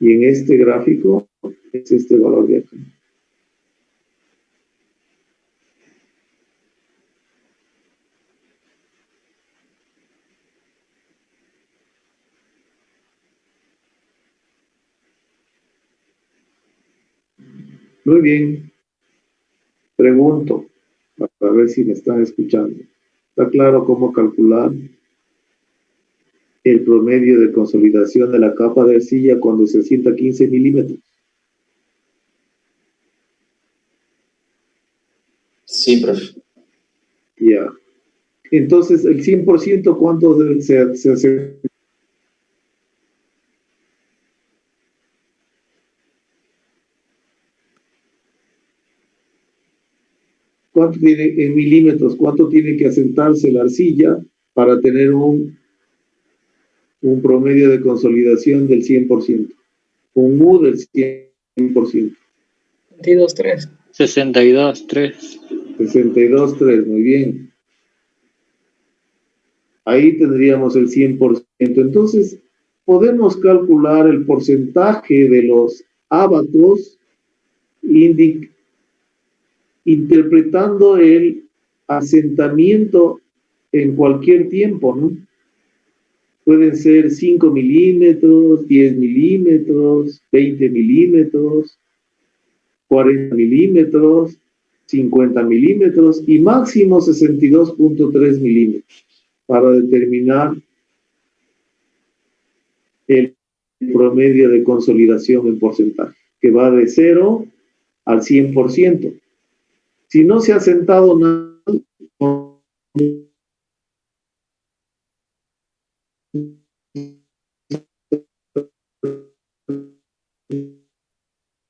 Y en este gráfico es este valor de aquí. Muy bien. Pregunto, para ver si me están escuchando. ¿Está claro cómo calcular el promedio de consolidación de la capa de arcilla cuando se asienta 15 milímetros? Sí, profe. Ya. Entonces, el 100%, ¿cuánto se hace? ¿Cuánto tiene en milímetros? ¿Cuánto tiene que asentarse la arcilla para tener un promedio de consolidación del 100%? Un mu del 100%. 22.3. 62.3. 62.3, muy bien. Ahí tendríamos el 100%. Entonces, podemos calcular el porcentaje de los ábatos interpretando el asentamiento en cualquier tiempo, ¿no? Pueden ser 5 milímetros, 10 milímetros, 20 milímetros, 40 milímetros, 50 milímetros y máximo 62.3 milímetros para determinar el promedio de consolidación en porcentaje, que va de 0 al 100%. Si no se ha asentado nada,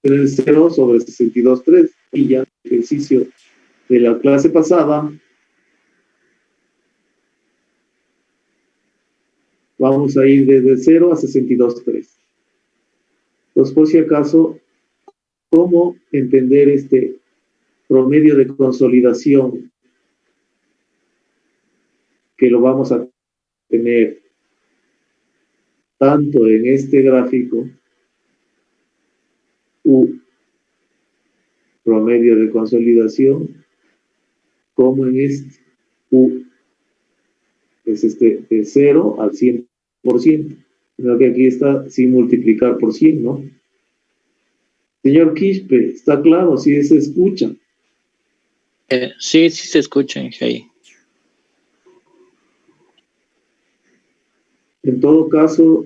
el 0 sobre 62.3 y ya el ejercicio de la clase pasada vamos a ir desde 0 a 62.3. Entonces, por si acaso, ¿cómo entender este promedio de consolidación que lo vamos a tener tanto en este gráfico U, promedio de consolidación, como en este U, es de 0 al 100%. Creo que aquí está sin multiplicar por 100, ¿no? Señor Quispe, ¿está claro? ¿Sí se escucha? Sí se escucha, Inge. En todo caso,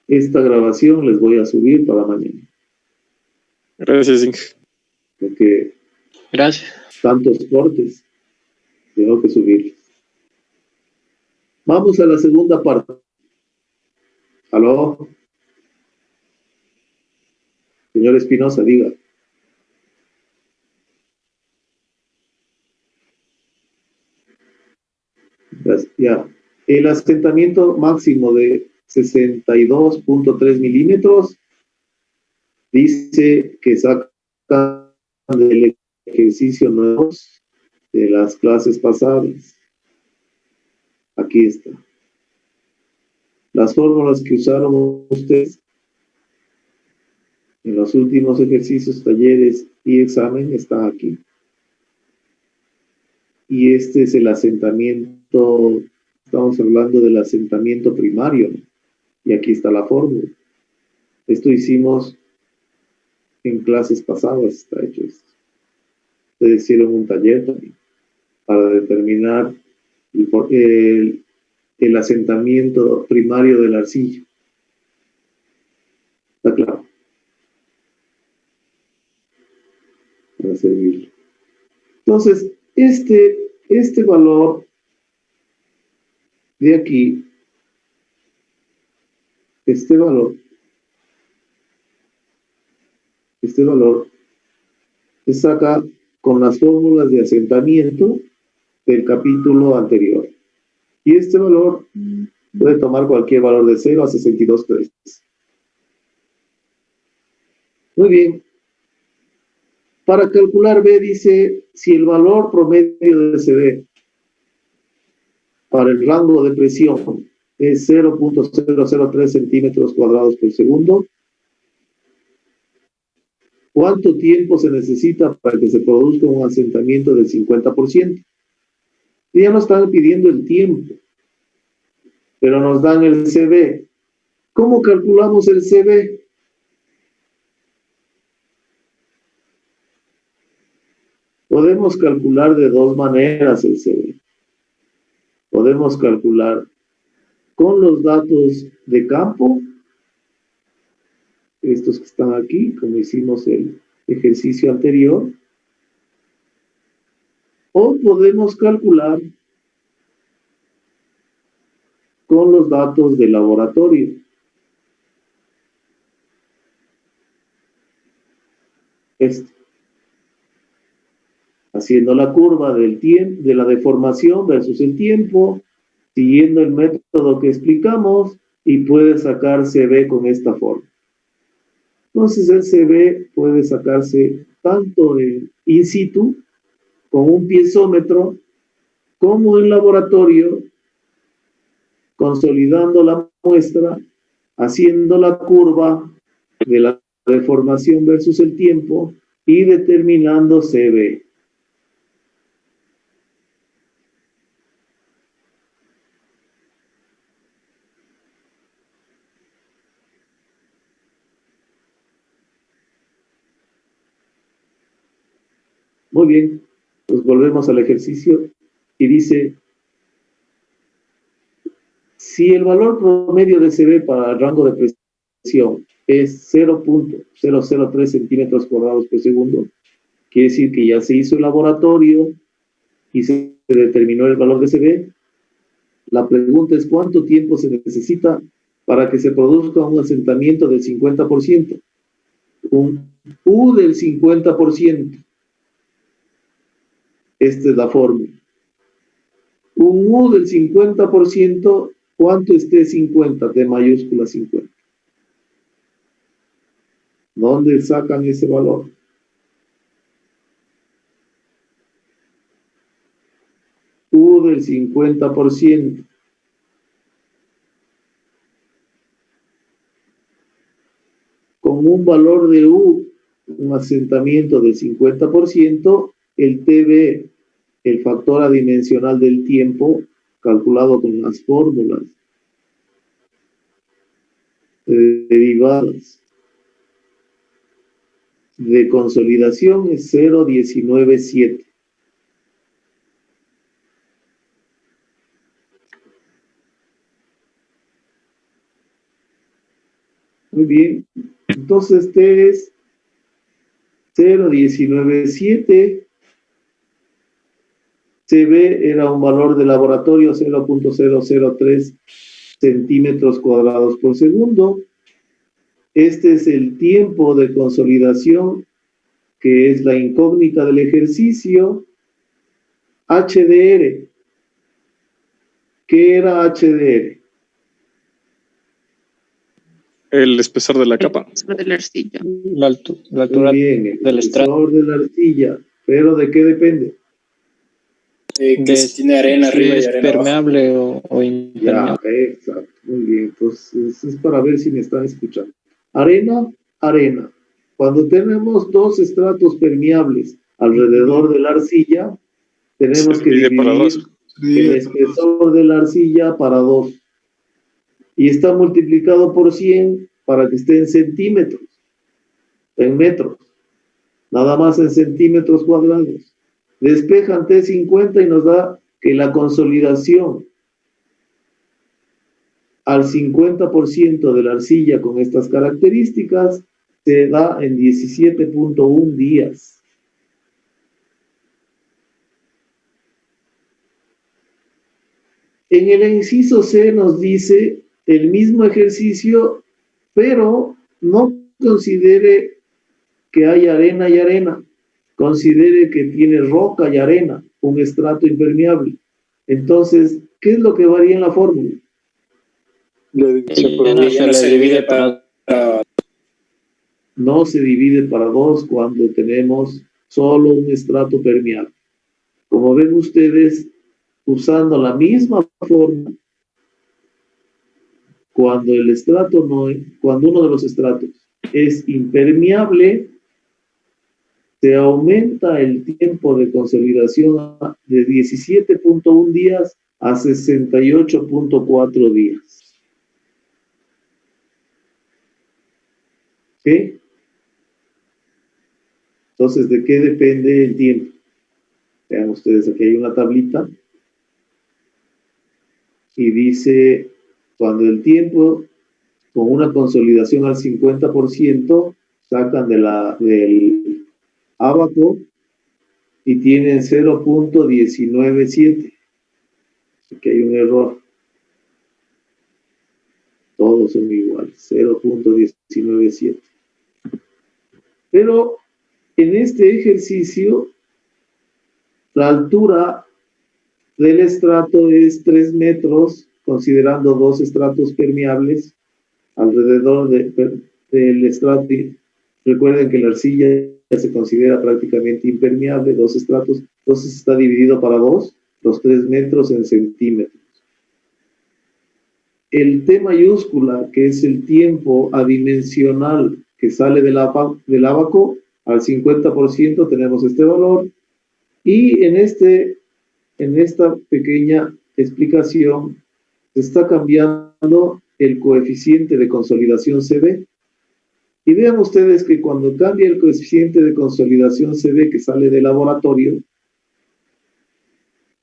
esta grabación les voy a subir para mañana. Gracias, Inge. Porque gracias. Tantos cortes, tengo que subirlos. Vamos a la segunda parte. ¿Aló? Señor Espinosa, diga. Ya. El asentamiento máximo de 62.3 milímetros dice que sacan del ejercicio nuevo de las clases pasadas. Aquí está. Las fórmulas que usaron ustedes en los últimos ejercicios, talleres y examen están aquí. Y este es el asentamiento, estamos hablando del asentamiento primario, ¿no? Y aquí está la fórmula. Esto hicimos en clases pasadas, está hecho esto. Ustedes hicieron un taller también para determinar el asentamiento primario de la arcilla. ¿Está claro? Para servirle. Entonces, este valor de aquí, este valor se saca con las fórmulas de asentamiento del capítulo anterior. Y este valor puede tomar cualquier valor de 0 a 62.3. Muy bien. Para calcular B dice, si el valor promedio de CB para el rango de presión es 0.003 centímetros cuadrados por segundo, ¿cuánto tiempo se necesita para que se produzca un asentamiento del 50%? Y ya nos están pidiendo el tiempo, pero nos dan el CB. ¿Cómo calculamos el CB? Podemos calcular de dos maneras el CB. Podemos calcular con los datos de campo, estos que están aquí, como hicimos el ejercicio anterior, o podemos calcular con los datos de laboratorio. Haciendo la curva del tiempo, de la deformación versus el tiempo, siguiendo el método que explicamos, y puede sacar CB con esta forma. Entonces el CB puede sacarse tanto in situ, con un piezómetro, como en laboratorio, consolidando la muestra, haciendo la curva de la deformación versus el tiempo y determinando CB. Muy bien, pues volvemos al ejercicio y dice, si el valor promedio de CB para el rango de presión es 0.003 centímetros cuadrados por segundo, quiere decir que ya se hizo el laboratorio y se determinó el valor de CB. La pregunta es cuánto tiempo se necesita para que se produzca un asentamiento del 50%, un U del 50%. Esta es la fórmula. Un U del 50%, ¿cuánto es T50? T mayúscula 50. ¿Dónde sacan ese valor? U del 50%. Con un valor de U, un asentamiento del 50%, el TB, el factor adimensional del tiempo, calculado con las fórmulas derivadas de consolidación, es 0.197. Muy bien, entonces este es 0.197. CB era un valor de laboratorio 0.003 centímetros cuadrados por segundo. Este es el tiempo de consolidación, que es la incógnita del ejercicio. HDR. ¿Qué era HDR? El espesor de la capa. De la arcilla. La altura Muy bien, del el estrato. espesor de la arcilla. ¿Pero de qué depende? Que si tiene arena Si arriba y es arena abajo. permeable o impermeable. Ya, exacto. Muy bien, entonces es para ver si me están escuchando. Arena, arena. Cuando tenemos dos estratos permeables alrededor de la arcilla, tenemos Se que divide por dividir dos. el espesor de la arcilla para 2. Y está multiplicado por 100 para que esté en centímetros, en metros. Nada más en centímetros cuadrados. Despejan T50 y nos da que la consolidación al 50% de la arcilla con estas características se da en 17.1 días. En el inciso C nos dice el mismo ejercicio, pero no considere que hay arena y arena. Considere que tiene roca y arena, un estrato impermeable. Entonces, ¿qué es lo que varía en la fórmula? No se le divide para... No se divide para 2 cuando tenemos solo un estrato permeable. Como ven ustedes, usando la misma forma, cuando uno de los estratos es impermeable, se aumenta el tiempo de consolidación de 17.1 días a 68.4 días. ¿Ok? Entonces, ¿de qué depende el tiempo? Vean ustedes, aquí hay una tablita y dice cuando el tiempo, con una consolidación al 50%, sacan del ábaco y tienen 0.197. Así que hay un error. Todos son iguales, 0.197. Pero en este ejercicio, la altura del estrato es 3 metros, considerando 2 estratos permeables alrededor del estrato. Recuerden que la arcilla se considera prácticamente impermeable, 2 estratos, entonces está dividido para 2, los 3 metros en centímetros. El T mayúscula, que es el tiempo adimensional que sale del ábaco, al 50% tenemos este valor, y en esta pequeña explicación se está cambiando el coeficiente de consolidación CB. Y vean ustedes que cuando cambia el coeficiente de consolidación CB que sale del laboratorio,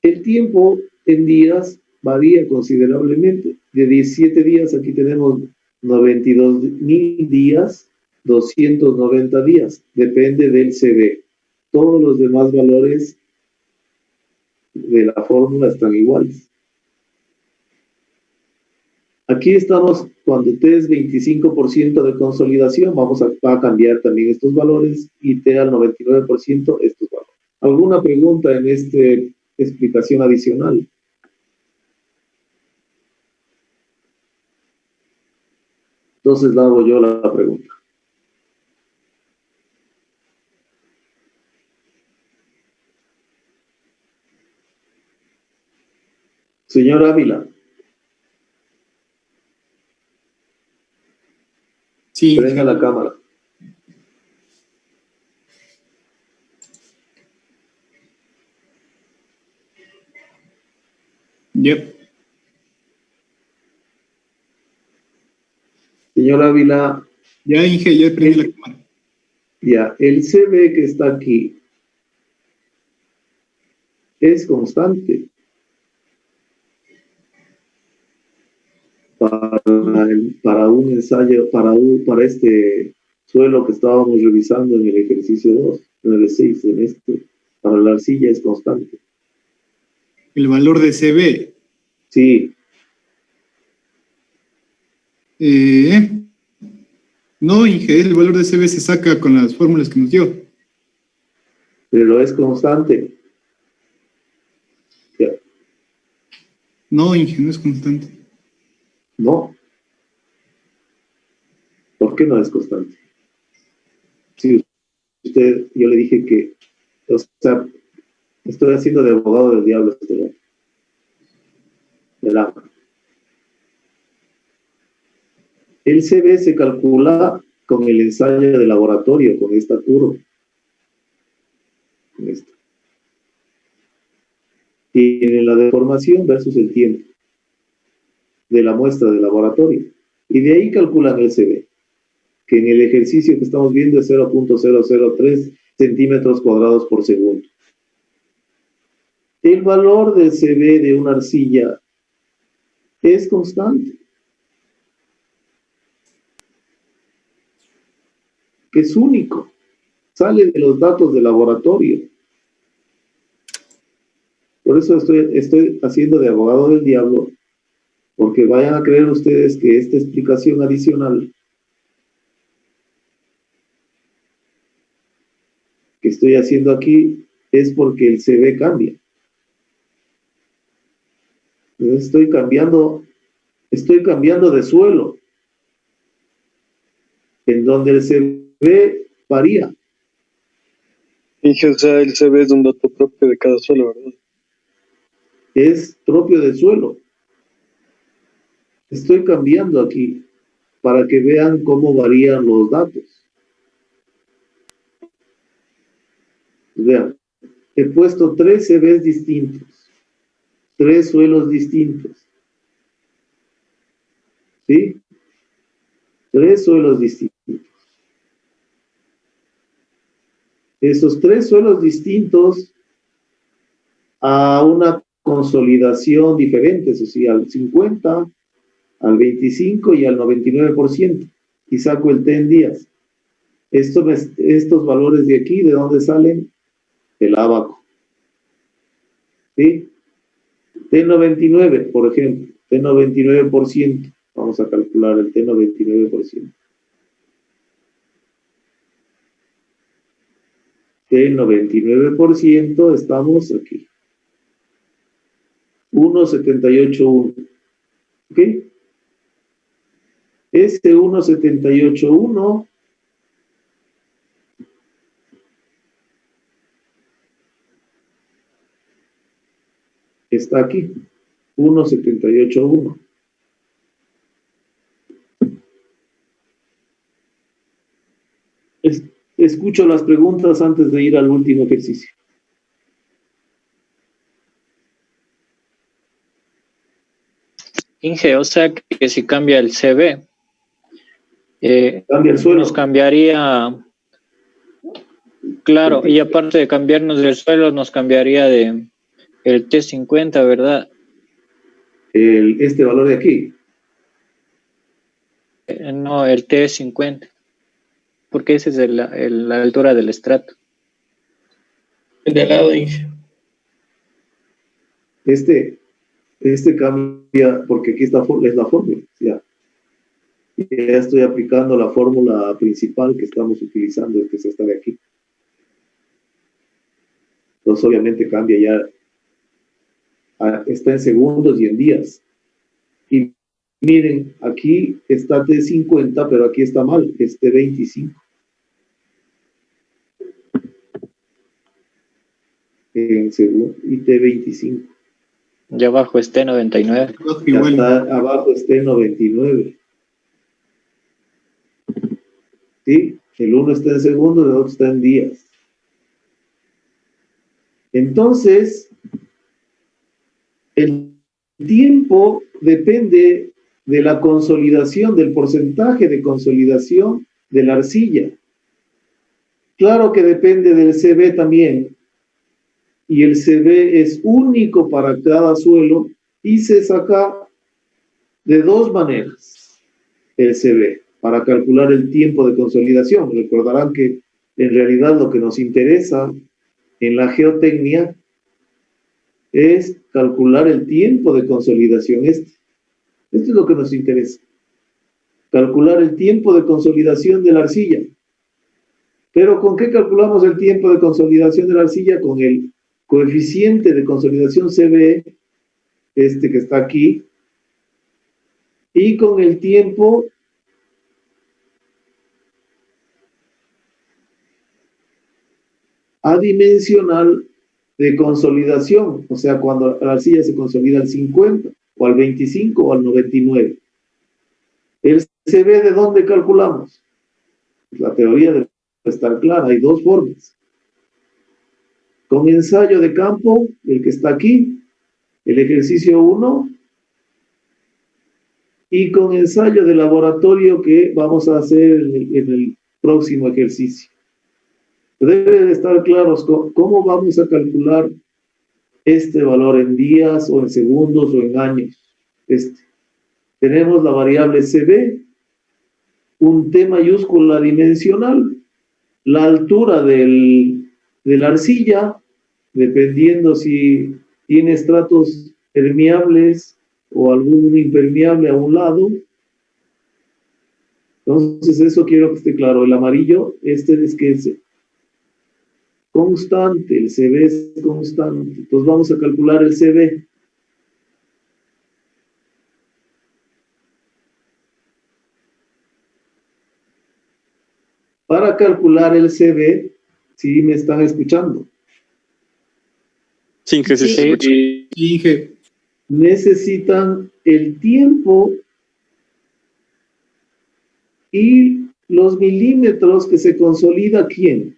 el tiempo en días varía considerablemente. De 17 días, aquí tenemos 92.000 días, 290 días, depende del CB. Todos los demás valores de la fórmula están iguales. Aquí estamos, cuando T es 25% de consolidación, vamos a cambiar también estos valores, y T al 99% estos valores. ¿Alguna pregunta en esta explicación adicional? Entonces la hago yo la pregunta. Señor Ávila. Sí. Prenda la cámara. Yep. Señor Ávila. Ya, Inge, ya prendí la cámara. Ya, el CB que está aquí es constante. Para un ensayo, para este suelo que estábamos revisando en el ejercicio 2, 9.6, en este, para la arcilla es constante. El valor de CB. Sí. No, Inge, el valor de CB se saca con las fórmulas que nos dio. Pero es constante. Ya. No, Inge, no es constante. No. ¿Por qué no es constante? Sí, yo le dije que, o sea, estoy haciendo de abogado del diablo del agua. El CB se calcula con el ensayo de laboratorio, con esta curva. Con esta. Tiene la deformación versus el tiempo de la muestra de laboratorio. Y de ahí calculan el CB, que en el ejercicio que estamos viendo es 0.003 centímetros cuadrados por segundo. El valor del CB de una arcilla es constante. Que es único. Sale de los datos del laboratorio. Por eso estoy haciendo de abogado del diablo, porque vayan a creer ustedes que esta explicación adicional que estoy haciendo aquí es porque el CB cambia. Estoy cambiando de suelo, en donde el CB varía. Dije, o sea, el CB es un dato propio de cada suelo, ¿verdad? Es propio del suelo. Estoy cambiando aquí para que vean cómo varían los datos. Vean, he puesto 3 CBs distintos, 3 suelos distintos. ¿Sí? 3 suelos distintos. Esos 3 suelos distintos a una consolidación diferente, es decir, al 50, al 25 y al 99%, y saco el T en días. Estos valores de aquí, ¿de dónde salen? Del ábaco. ¿Sí? T99, por ejemplo, T99%. Vamos a calcular el T99%. T99%, estamos aquí. 1,781. ¿Ok? Este 1,781 está aquí. 1,781. Escucho las preguntas antes de ir al último ejercicio. Inge, o sea que si cambia el CB, cambia el suelo. Nos cambiaría, claro, y aparte de cambiarnos del suelo, nos cambiaría de el T50, ¿verdad? Este valor de aquí. No, el T50, porque ese es la altura del estrato. El de al lado, Inge. Este cambia, porque aquí está, es la fórmula, ya. Ya estoy aplicando la fórmula principal que estamos utilizando, que es esta de aquí. Entonces, obviamente cambia ya, está en segundos y en días. Y miren, aquí está T50, pero aquí está mal, es T25. En segundo, y T25. Y abajo es T99. Abajo es T99. ¿Sí? El uno está en segundos, el otro está en días. Entonces, el tiempo depende de la consolidación, del porcentaje de consolidación de la arcilla. Claro que depende del CB también. Y el CB es único para cada suelo y se saca de dos maneras el CB para calcular el tiempo de consolidación. Recordarán que en realidad lo que nos interesa en la geotecnia es calcular el tiempo de consolidación. Esto es lo que nos interesa. Calcular el tiempo de consolidación de la arcilla. Pero ¿con qué calculamos el tiempo de consolidación de la arcilla? Con el coeficiente de consolidación CB, que está aquí, y con el tiempo adimensional de consolidación, o sea, cuando la arcilla se consolida al 50, o al 25, o al 99. ¿El CB de dónde calculamos? La teoría debe estar clara, hay dos formas. Con ensayo de campo, el que está aquí, el ejercicio 1, y con ensayo de laboratorio que vamos a hacer en el próximo ejercicio. Deben estar claros cómo vamos a calcular este valor en días, o en segundos, o en años. Tenemos la variable CB, un T mayúscula dimensional, la altura de la arcilla, dependiendo si tiene estratos permeables o algún impermeable a un lado. Entonces eso quiero que esté claro. El amarillo, es que es constante, el CB es constante. Entonces vamos a calcular el CB. Para calcular el CB, ¿sí me están escuchando? Sí, que sí. Inge. Necesitan el tiempo y los milímetros que se consolida ¿quién?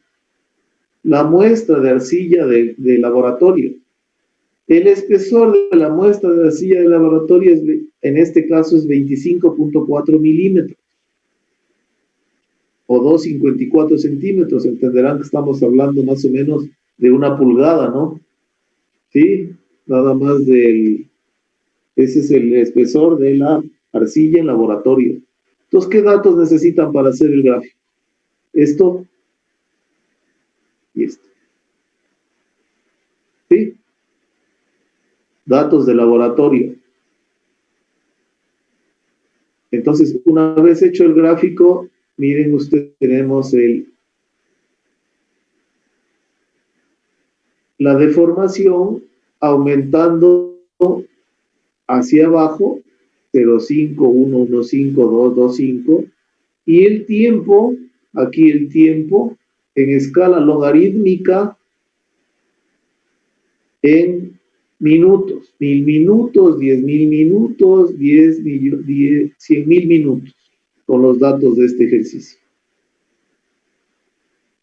La muestra de arcilla de laboratorio. El espesor de la muestra de arcilla de laboratorio en este caso es 25.4 milímetros o 2,54 centímetros. Entenderán que estamos hablando más o menos de una pulgada, ¿no? Sí, nada más ese es el espesor de la arcilla en laboratorio. Entonces, ¿qué datos necesitan para hacer el gráfico? Esto y esto. ¿Sí? Datos de laboratorio. Entonces, una vez hecho el gráfico, miren ustedes, tenemos la deformación aumentando hacia abajo, 0,5, 1,15, 2,25, y el tiempo, aquí el tiempo, en escala logarítmica, en minutos, 1000 minutos, 10.000 minutos, 100.000 minutos, con los datos de este ejercicio.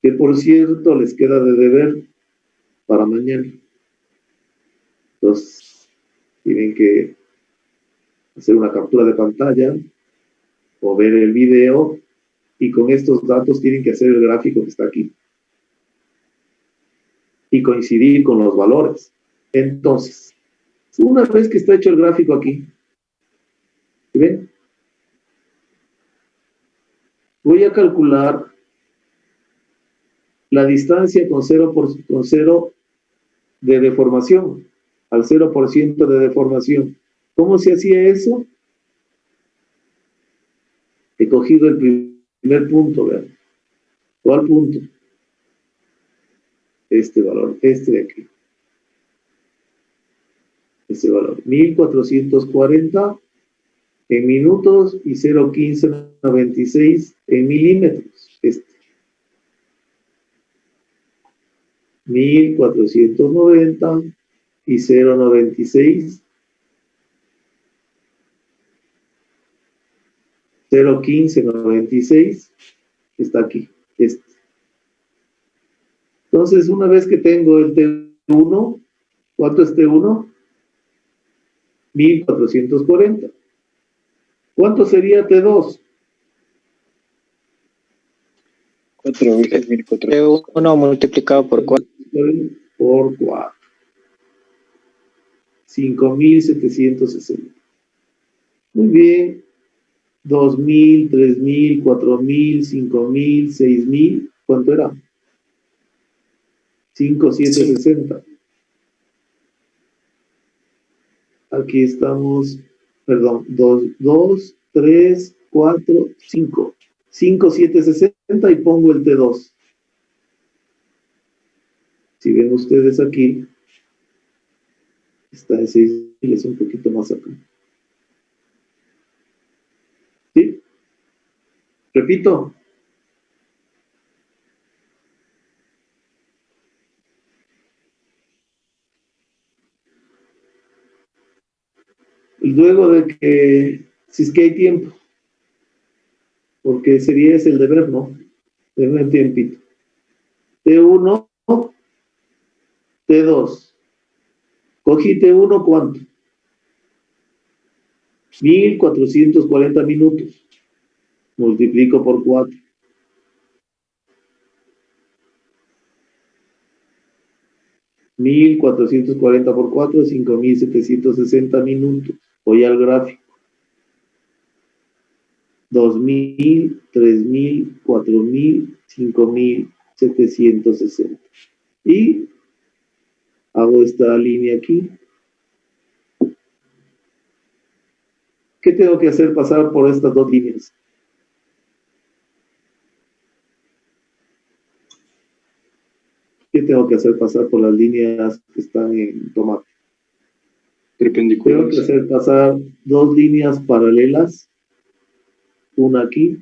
Que por cierto, les queda de deber para mañana. Entonces, tienen que hacer una captura de pantalla o ver el video y con estos datos tienen que hacer el gráfico que está aquí y coincidir con los valores. Entonces, una vez que está hecho el gráfico aquí, ¿ven? Voy a calcular la distancia con 0 de deformación, al 0% de deformación. ¿Cómo se hacía eso? He cogido el primer punto, vean. ¿Cuál punto? Este valor, este de aquí. Este valor, 1440 en minutos y 0,1596 en milímetros. Este. 1490 y 0,96. 0,1596 está aquí. Este. Entonces, una vez que tengo el T1, ¿cuánto es T1? 1440. ¿Cuánto sería T2? 4.400. T1 multiplicado por 4. Por 4. 5.760. Muy bien. 2.000, 3.000, 4.000, 5.000, 6.000. ¿Cuánto era? 5.760. Aquí estamos, perdón, 2, 3, 4, 5. 5.760 y pongo el T2. Si ven ustedes aquí, está en 6.000, es un poquito más acá. ¿Sí? Repito. Y luego de que, si es que hay tiempo, porque sería ese el deber, ¿no? Denme un tiempito. T1, T2. Cogí T1, ¿cuánto? 1440 minutos. Multiplico por 4. $1,440 por 4, 5.760 minutos. Voy al gráfico. 2.000, 3.000, 4.000, 5.760. Y hago esta línea aquí. ¿Qué tengo que hacer pasar por estas dos líneas? ¿Qué tengo que hacer pasar por las líneas que están en tomate? Perpendiculares. Tengo que hacer pasar dos líneas paralelas, una aquí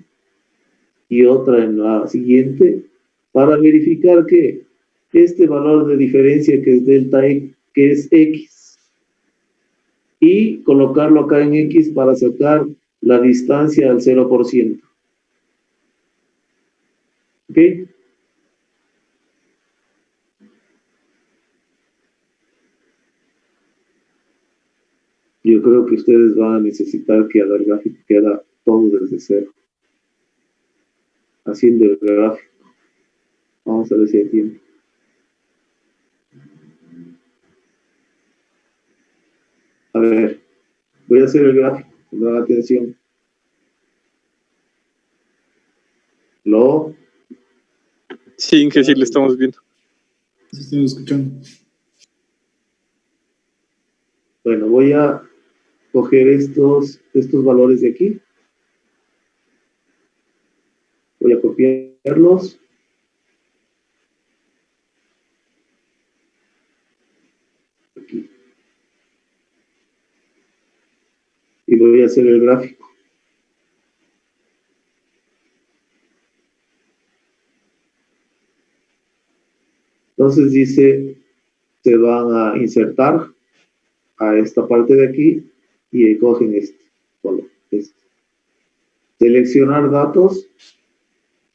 y otra en la siguiente, para verificar que este valor de diferencia que es delta E, que es X, y colocarlo acá en X para sacar la distancia al 0%. ¿Ok? Yo creo que ustedes van a necesitar que haga el gráfico, que haga todo desde cero. Haciendo el gráfico. Vamos a ver si hay tiempo. A ver, voy a hacer el gráfico. Pongan atención. ¿Lo? Sí, Inge, sí, le estamos viendo. Sí, estamos escuchando. Bueno, voy a coger estos valores de aquí. Voy a copiarlos. Aquí. Y voy a hacer el gráfico. Entonces dice, se van a insertar a esta parte de aquí y cogen este color. Este. Seleccionar datos,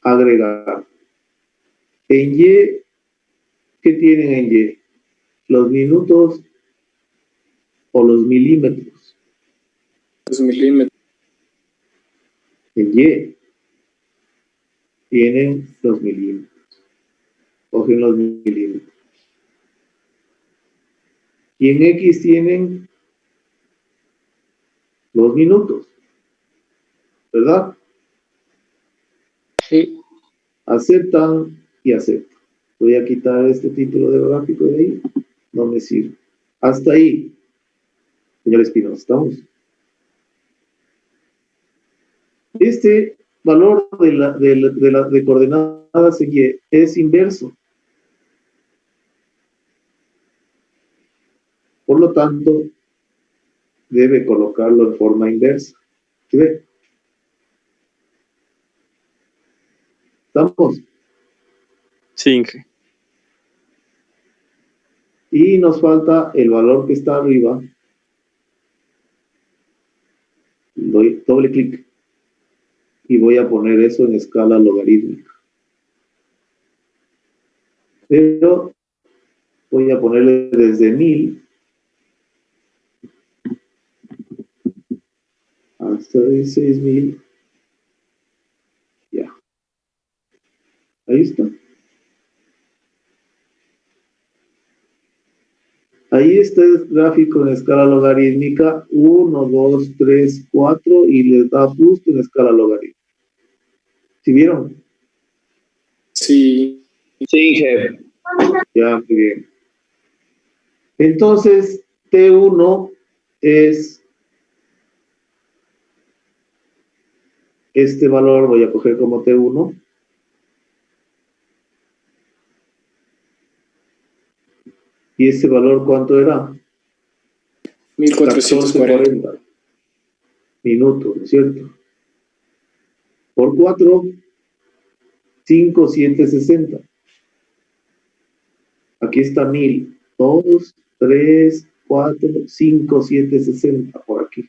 agregar. En Y, ¿qué tienen en Y? Los minutos o los milímetros. Los milímetros. En Y tienen los milímetros. Cogen los milímetros. Y en X tienen los minutos. ¿Verdad? Sí. Aceptan y aceptan. Voy a quitar este título de gráfico de ahí. No me sirve. Hasta ahí. Señor Espinosa, ¿estamos? Este valor de coordenadas en Y es inverso. Por lo tanto, debe colocarlo en forma inversa. ¿Sí ve? ¿Estamos? Sí, Inge. Y nos falta el valor que está arriba. Doy doble clic. Y voy a poner eso en escala logarítmica. Pero voy a ponerle desde 1000 hasta 16.000. Ya. Ahí está. Ahí está el gráfico en escala logarítmica, 1, 2, 3, 4, y les da justo en escala logarítmica. ¿Sí vieron? Sí. Sí, jefe. Ya, muy bien. Entonces, T1 es este valor, voy a coger como T1. ¿Y ese valor cuánto era? 1440 minutos, ¿no es cierto? Por 4, 5, 7, 60. Aquí está 1000. 2, 3, 4, 5, 7, 60. Por aquí.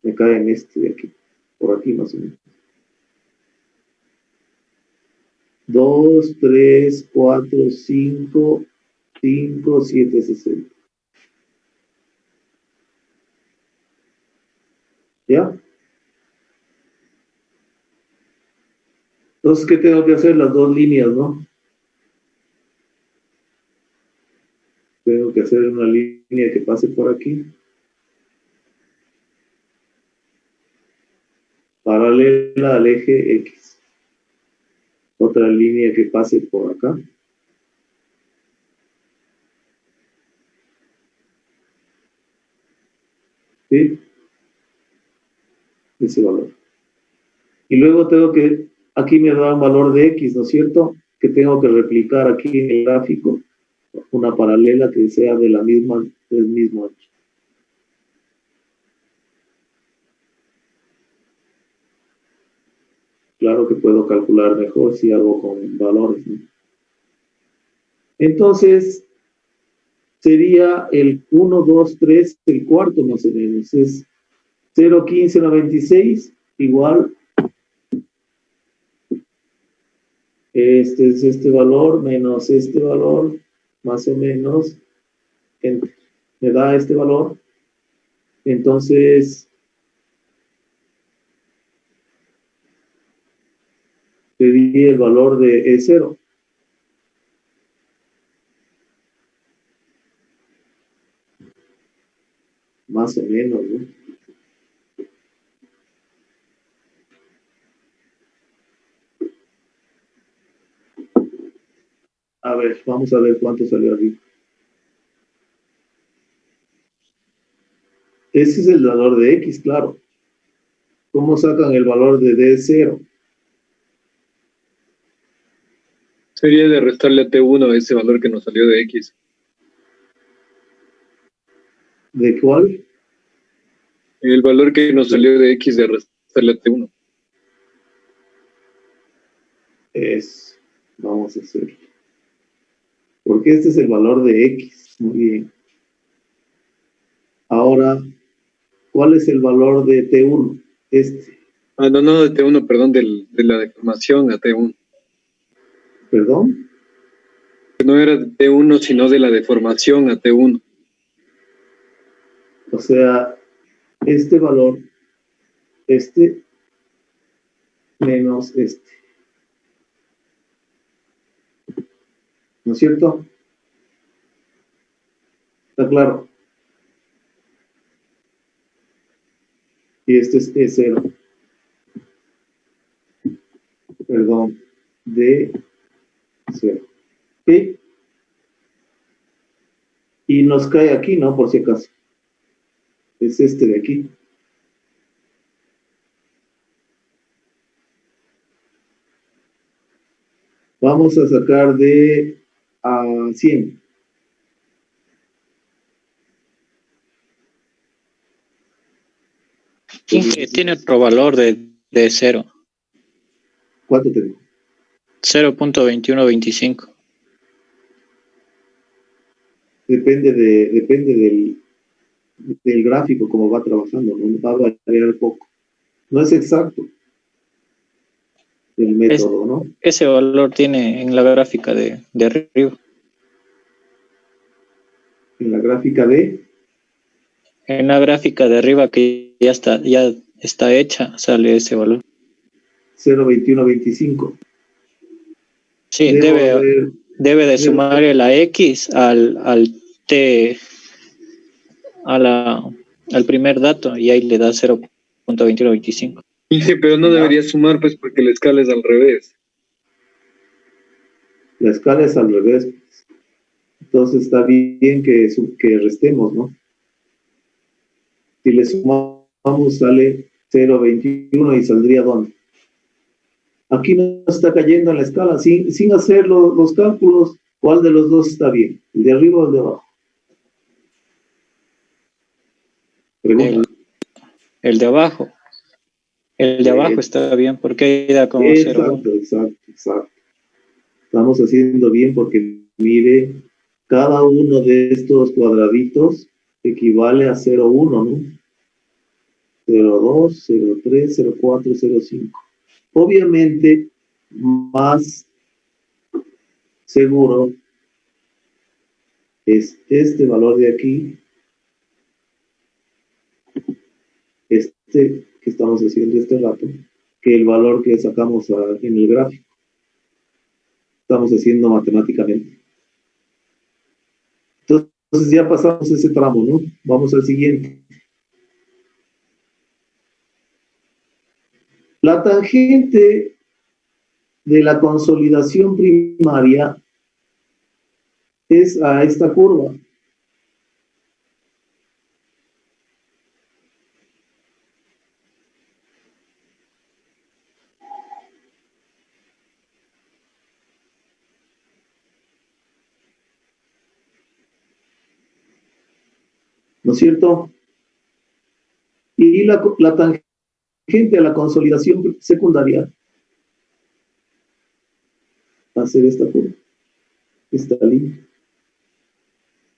Me cae en este de aquí. Por aquí más o menos. 2, 3, 4, 5, 5, 7, 60. ¿Ya? Entonces, ¿qué tengo que hacer? Las dos líneas, ¿no? Tengo que hacer una línea que pase por aquí. Paralela al eje X. Otra línea que pase por acá. ¿Sí? Ese valor. Y luego tengo que, aquí me da un valor de X, ¿no es cierto? Que tengo que replicar aquí en el gráfico una paralela que sea del mismo ancho. Claro que puedo calcular mejor si hago con valores, ¿no? Entonces, sería el 1, 2, 3, el cuarto más o menos. Es 0,1596 igual. Este es este valor menos este valor, más o menos. Me da este valor. Entonces, pedí el valor de E0. Más o menos, ¿no? ver, vamos a ver cuánto salió arriba. Ese es el valor de X, claro. ¿Cómo sacan el valor de D0? Sería de restarle a T1 ese valor que nos salió de X. ¿De cuál? El valor que nos salió de X de restarle a T1. Vamos a hacerlo. Porque este es el valor de X. Muy bien. Ahora, ¿cuál es el valor de T1? Este. Ah, no, de T1, perdón, de la deformación a T1. ¿Perdón? No era de T1, sino de la deformación a T1. O sea, este valor, este, menos este. ¿No es cierto? ¿Está claro? Y este es E0. Perdón, D0. ¿Ok? Y nos cae aquí, ¿no? Por si acaso. Es este de aquí. Vamos a sacar de a 100. Inge tiene otro valor de 0. ¿Cuánto tengo? 0.2125. Depende del gráfico, cómo va trabajando, ¿no? Va a variar poco. No es exacto el método, ¿no? Ese valor tiene en la gráfica de arriba. En la gráfica de... En la gráfica de arriba que ya está hecha, sale ese valor. 0.2125. Sí, debe de sumarle la X al T, al primer dato, y ahí le da 0.2125. Dije, pero no debería sumar, pues, porque la escala es al revés. La escala es al revés. Entonces está bien que restemos, ¿no? Si le sumamos, sale 0.21 y saldría ¿dónde? Aquí no está cayendo en la escala. Sin hacer los cálculos, ¿cuál de los dos está bien? ¿El de arriba o el de abajo? Pregunta. El de abajo. El de abajo está bien, porque ahí da como 0. Exacto. Estamos haciendo bien porque, mire, cada uno de estos cuadraditos equivale a 0,1, ¿no? 0,2, 0,3, 0,4, 0,5. Obviamente, más seguro es este valor de aquí, este que estamos haciendo este rato, que el valor que sacamos en el gráfico. Estamos haciendo matemáticamente. Entonces ya pasamos ese tramo, ¿no? Vamos al siguiente. La tangente de la consolidación primaria es a esta curva. ¿No es cierto? Y la tangente a la consolidación secundaria va a ser esta curva, esta línea.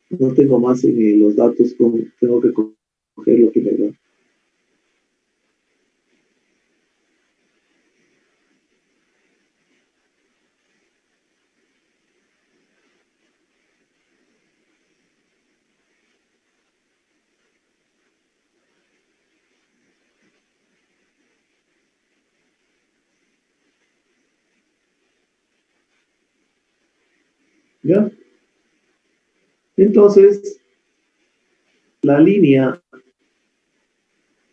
No tengo más en los datos, tengo que coger lo que me da. ¿Ya? Entonces, la línea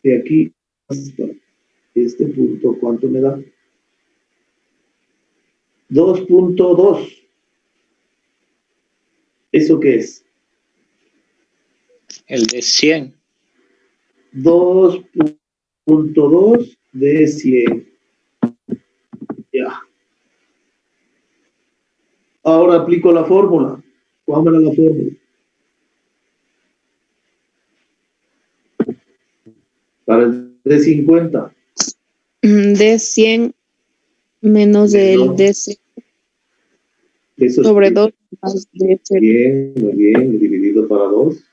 de aquí hasta este punto, ¿cuánto me da? 2.2. ¿Eso qué es? El de 100. 2.2 de 100. Ya. Ahora aplico la fórmula. ¿Cuál era la fórmula? Para el de 50. De 100 menos del de 0 Eso sobre es 2 más de 0. bien, muy bien, dividido para 2.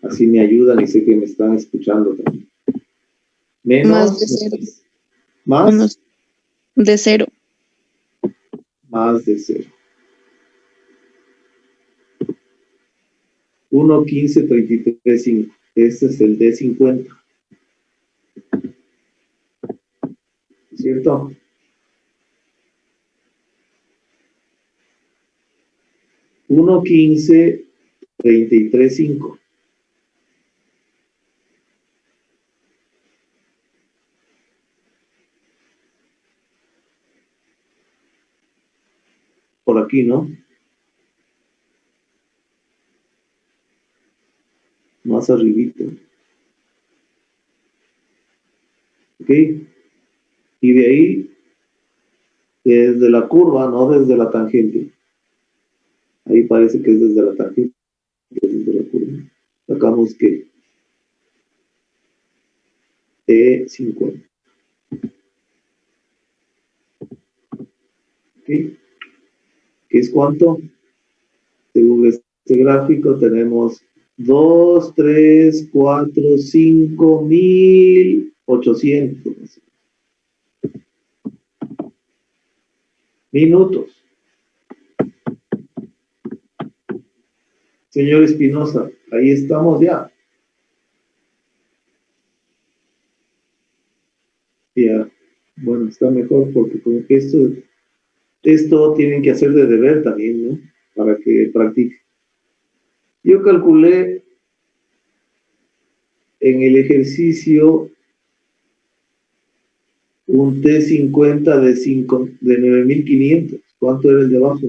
Así me ayudan y sé que me están escuchando también. Menos. Más de 0. Más. De 0. Más de 0. 1, 15, 33, 5. Este es el de 50. ¿Cierto? Uno, 15, 33, 5. Por aquí, ¿no? Más arribito. ¿Ok? Y de ahí, desde la curva, no desde la tangente. Ahí parece que es desde la tangente, desde la curva. Sacamos que E50. ¿Ok? ¿Qué es cuánto? Según este gráfico tenemos 2, 3, 4, 5, 1800 minutos. Señor Espinosa, ahí estamos ya. Ya, bueno, está mejor porque con esto tienen que hacer de deber también, ¿no? Para que practique. Yo calculé en el ejercicio un T50 de 9500. ¿Cuánto era el de abajo?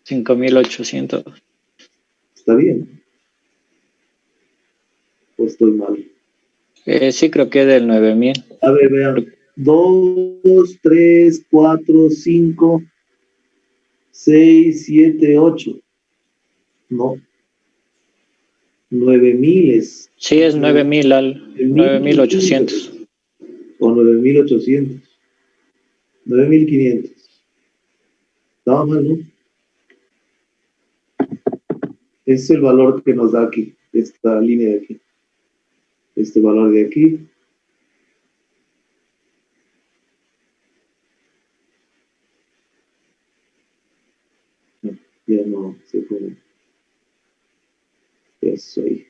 5800. ¿Está bien? ¿O estoy mal? Sí, creo que es del 9000. A ver, vean. 2, 3, 4, 5, 6, 7, 8. No. 9000 es. Sí, es 9800. O 9800. 9500. Estaba mal, ¿no? Ese es el valor que nos da aquí, esta línea de aquí. Este valor de aquí. No, ya no se puede. Eso ahí.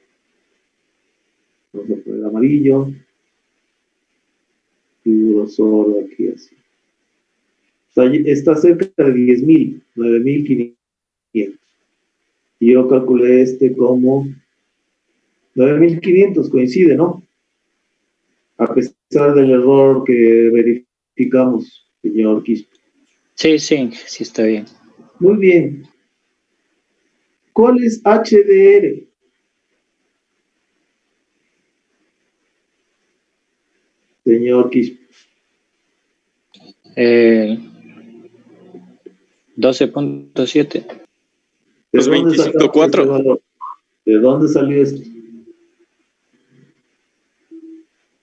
Vamos a poner amarillo. Y grosor de aquí así. Está cerca de 10.000, 9.500. Y yo calculé este como 9.500, coincide, ¿no? A pesar del error que verificamos, señor Quispe. Sí, sí está bien. Muy bien. ¿Cuál es HDR? Señor Quispe. 12.7. ¿De dónde sacamos este valor? ¿De dónde salió esto?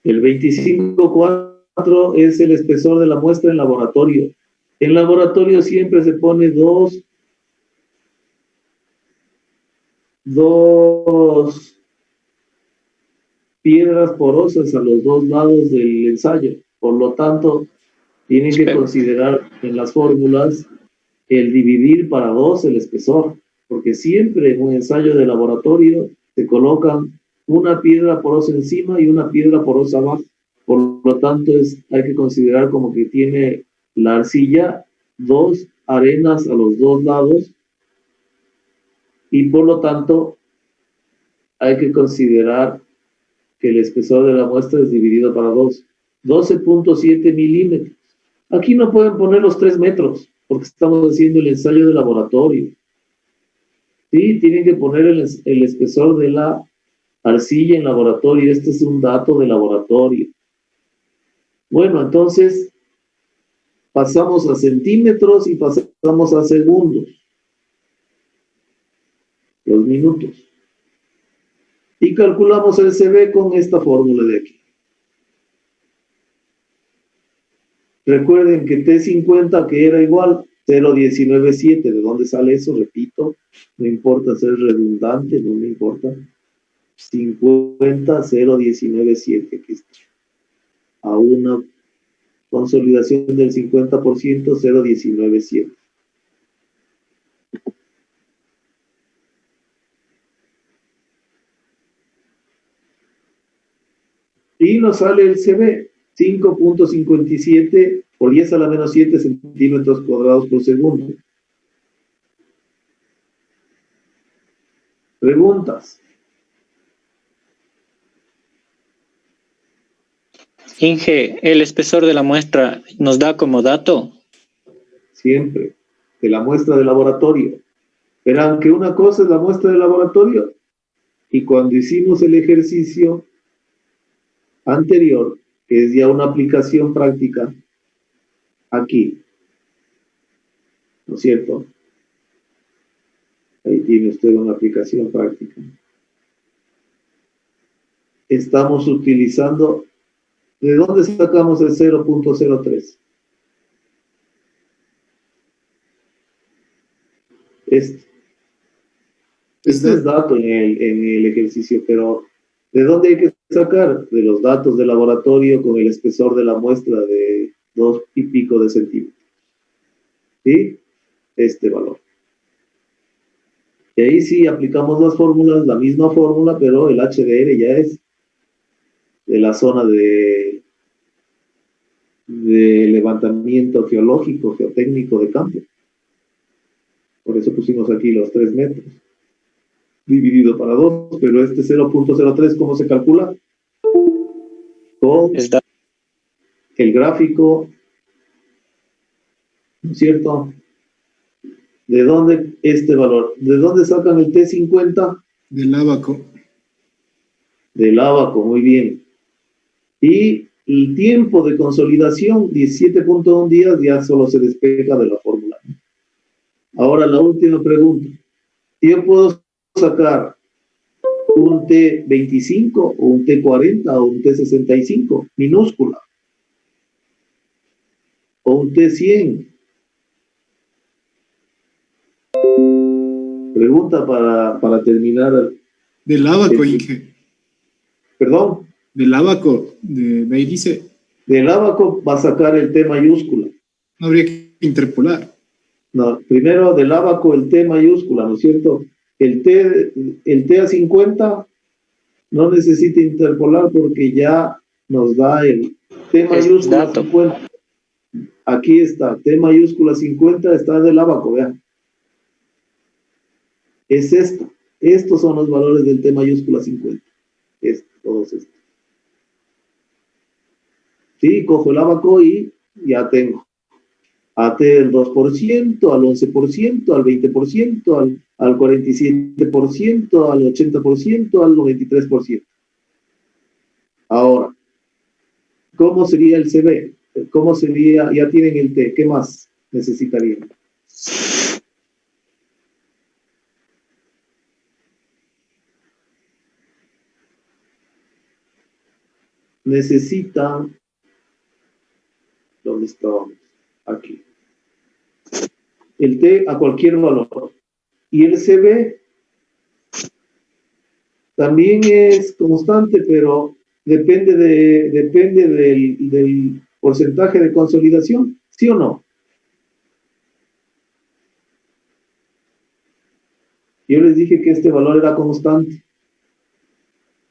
El 25.4 es el espesor de la muestra en laboratorio. En laboratorio siempre se pone dos piedras porosas a los dos lados del ensayo. Por lo tanto, tienen que considerar en las fórmulas el dividir para 2 el espesor, porque siempre en un ensayo de laboratorio se colocan una piedra porosa encima y una piedra porosa abajo. Por lo tanto, hay que considerar como que tiene la arcilla 2 arenas a los dos lados y por lo tanto hay que considerar que el espesor de la muestra es dividido para 2. 12.7 milímetros. Aquí no pueden poner los 3 metros. porque estamos haciendo el ensayo de laboratorio. Sí, tienen que poner el espesor de la arcilla en laboratorio. Este es un dato de laboratorio. Bueno, entonces pasamos a centímetros y pasamos a segundos. Los minutos. Y calculamos el CB con esta fórmula de aquí. Recuerden que T50, que era igual, 0,197. ¿De dónde sale eso? Repito, no importa ser redundante, no me importa. 50, 0,197. Aquí está. A una consolidación del 50%, 0,197. Y nos sale el CB, 5.57 por 10 a la menos 7 centímetros cuadrados por segundo. Preguntas. Inge, ¿el espesor de la muestra nos da como dato? Siempre, de la muestra de laboratorio. Verán que una cosa es la muestra de laboratorio y cuando hicimos el ejercicio anterior, que es ya una aplicación práctica, aquí, ¿no es cierto? Ahí tiene usted una aplicación práctica. Estamos utilizando, ¿de dónde sacamos el 0.03? Este es dato en el ejercicio, pero ¿de dónde hay que sacar? De los datos de laboratorio con el espesor de la muestra de 2 y pico de centímetros. ¿Sí? Este valor. Y ahí sí aplicamos las fórmulas, la misma fórmula, pero el HDR ya es de la zona de levantamiento geológico, geotécnico de campo. Por eso pusimos aquí los 3 metros. Dividido para 2, pero este 0.03, ¿cómo se calcula? Con el gráfico, ¿no es cierto? ¿De dónde este valor? ¿De dónde sacan el T50? Del ábaco. Del ábaco, muy bien. Y el tiempo de consolidación, 17.1 días, ya solo se despeja de la fórmula. Ahora la última pregunta. Yo puedo sacar un T25 o un T40 o un T65 minúscula o un T100. Pregunta para terminar. Del ábaco, Inge. ¿Perdón? Del ábaco, de ahí dice. Del ábaco va a sacar el T mayúscula. No habría que interpolar. No, primero del ábaco el T mayúscula, ¿no es cierto? El T a 50 no necesita interpolar porque ya nos da el T mayúscula 50. Aquí está, T mayúscula 50 está del ábaco, vean. Es esto. Estos son los valores del T mayúscula 50. Todos estos. Sí, cojo el ábaco y ya tengo. AT del 2%, al 11%, al 20%, al 47%, al 80%, al 93%. Ahora, ¿cómo sería el CB? ¿Cómo sería? Ya tienen el T, ¿qué más necesitarían? Necesitan, ¿dónde estábamos? Aquí. El T a cualquier valor. Y el CB también es constante, pero depende del porcentaje de consolidación, ¿sí o no? Yo les dije que este valor era constante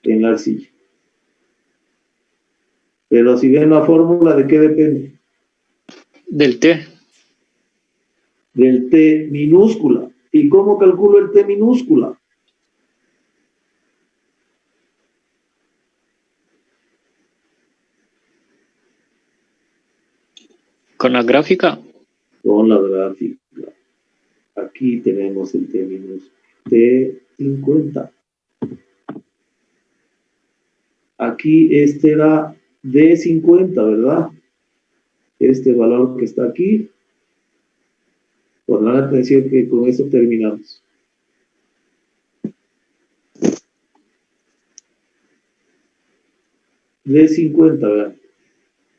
en la arcilla. Pero si ven la fórmula, ¿de qué depende? Del T. Del T minúscula. ¿Y cómo calculo el T minúscula? ¿Con la gráfica? con la gráfica. Aquí tenemos el término T50. Aquí este era D50, ¿verdad? Este valor que está aquí. Pondrán atención que con eso terminamos. D50, ¿verdad?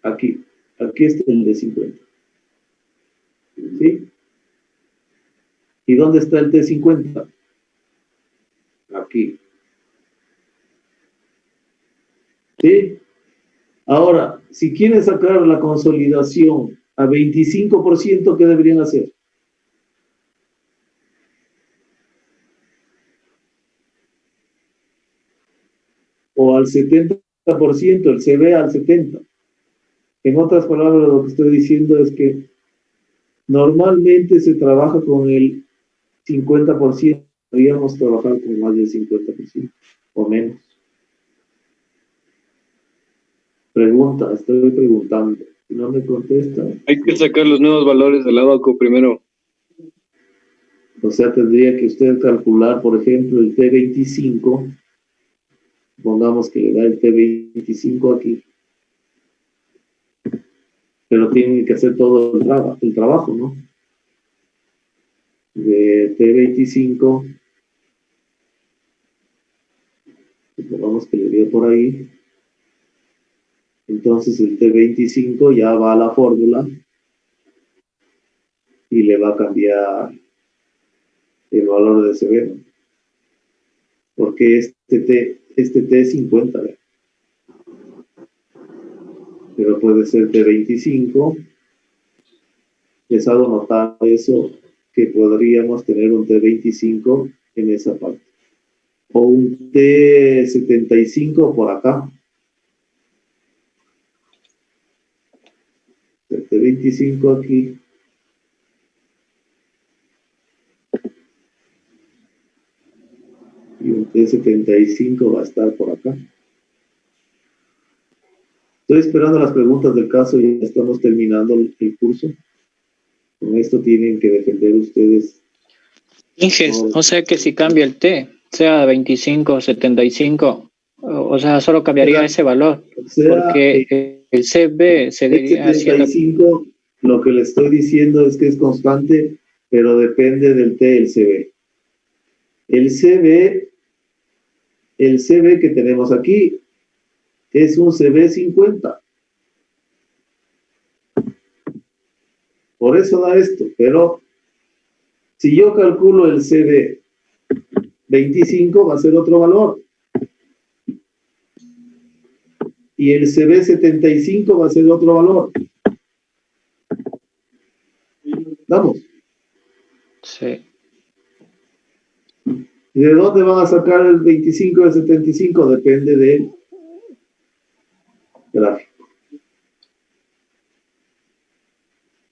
Aquí está el D50. ¿Sí? ¿Y dónde está el T50? Aquí. ¿Sí? Ahora, si quieren sacar la consolidación a 25%, ¿qué deberían hacer? O al 70%, el CB al 70%. En otras palabras, lo que estoy diciendo es que normalmente se trabaja con el 50%, deberíamos trabajar con más del 50% o menos. Pregunta, estoy preguntando. Si no me contestan. Hay que sacar los nuevos valores del abaco primero. O sea, tendría que usted calcular, por ejemplo, el T25. Pongamos que le da el T25 aquí. Pero tienen que hacer todo el trabajo, ¿no? De T25. Supongamos que le dio por ahí. Entonces el T25 ya va a la fórmula y le va a cambiar el valor de CB, ¿no? Porque este T es 50, ¿verdad? Pero puede ser T25. Les hago notar eso, que podríamos tener un T25 en esa parte. O un T75 por acá. El T25 aquí. Y un T75 va a estar por acá. Estoy esperando las preguntas del caso y ya estamos terminando el curso. Con esto tienen que defender ustedes. Inge, o sea que si cambia el T, sea 25, 75, o sea, solo cambiaría ese valor. Porque el CB seguiría siendo... 75, lo que le estoy diciendo es que es constante, pero depende del T, el CB. El CB que tenemos aquí es un CB 50. Por eso da esto, pero si yo calculo el CB 25 va a ser otro valor. Y el CB 75 va a ser otro valor. ¿Vamos? Sí. ¿Y de dónde van a sacar el 25 y el 75? Depende del gráfico.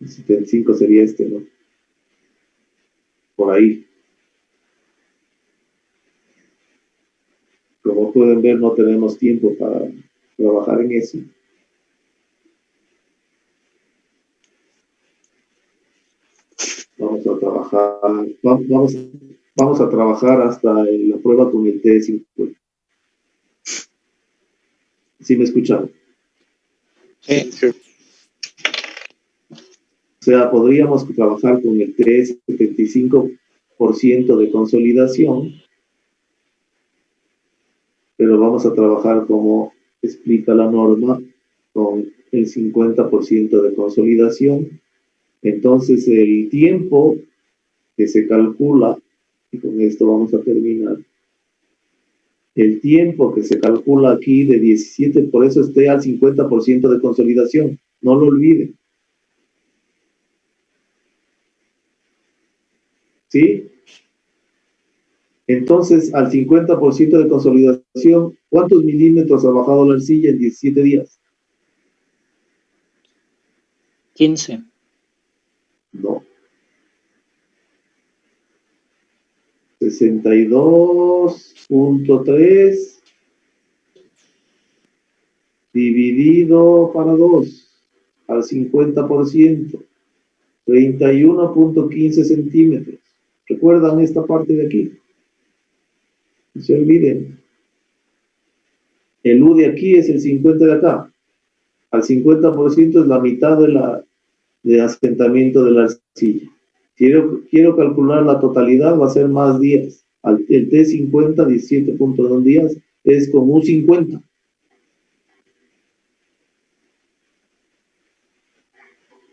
El 75 sería este, ¿no? Por ahí. Como pueden ver, no tenemos tiempo para trabajar en eso. Vamos a trabajar, vamos a trabajar hasta la prueba con el T50. ¿Sí me escucharon? Sí. O sea, podríamos trabajar con el 75% de consolidación, pero vamos a trabajar como explica la norma, con el 50% de consolidación. Entonces, el tiempo que se calcula, y con esto vamos a terminar, el tiempo que se calcula aquí de 17, por eso esté al 50% de consolidación, no lo olviden. ¿Sí? Entonces, al 50% de consolidación, ¿cuántos milímetros ha bajado la arcilla en 17 días? 15. No. 62.3 dividido para 2 al 50%. 31.15 centímetros. ¿Recuerdan esta parte de aquí? No se olviden. El U de aquí es el 50 de acá. Al 50% es la mitad de asentamiento de la arcilla. Quiero calcular la totalidad, va a ser más días. El T50, 17.2 días, es como un 50.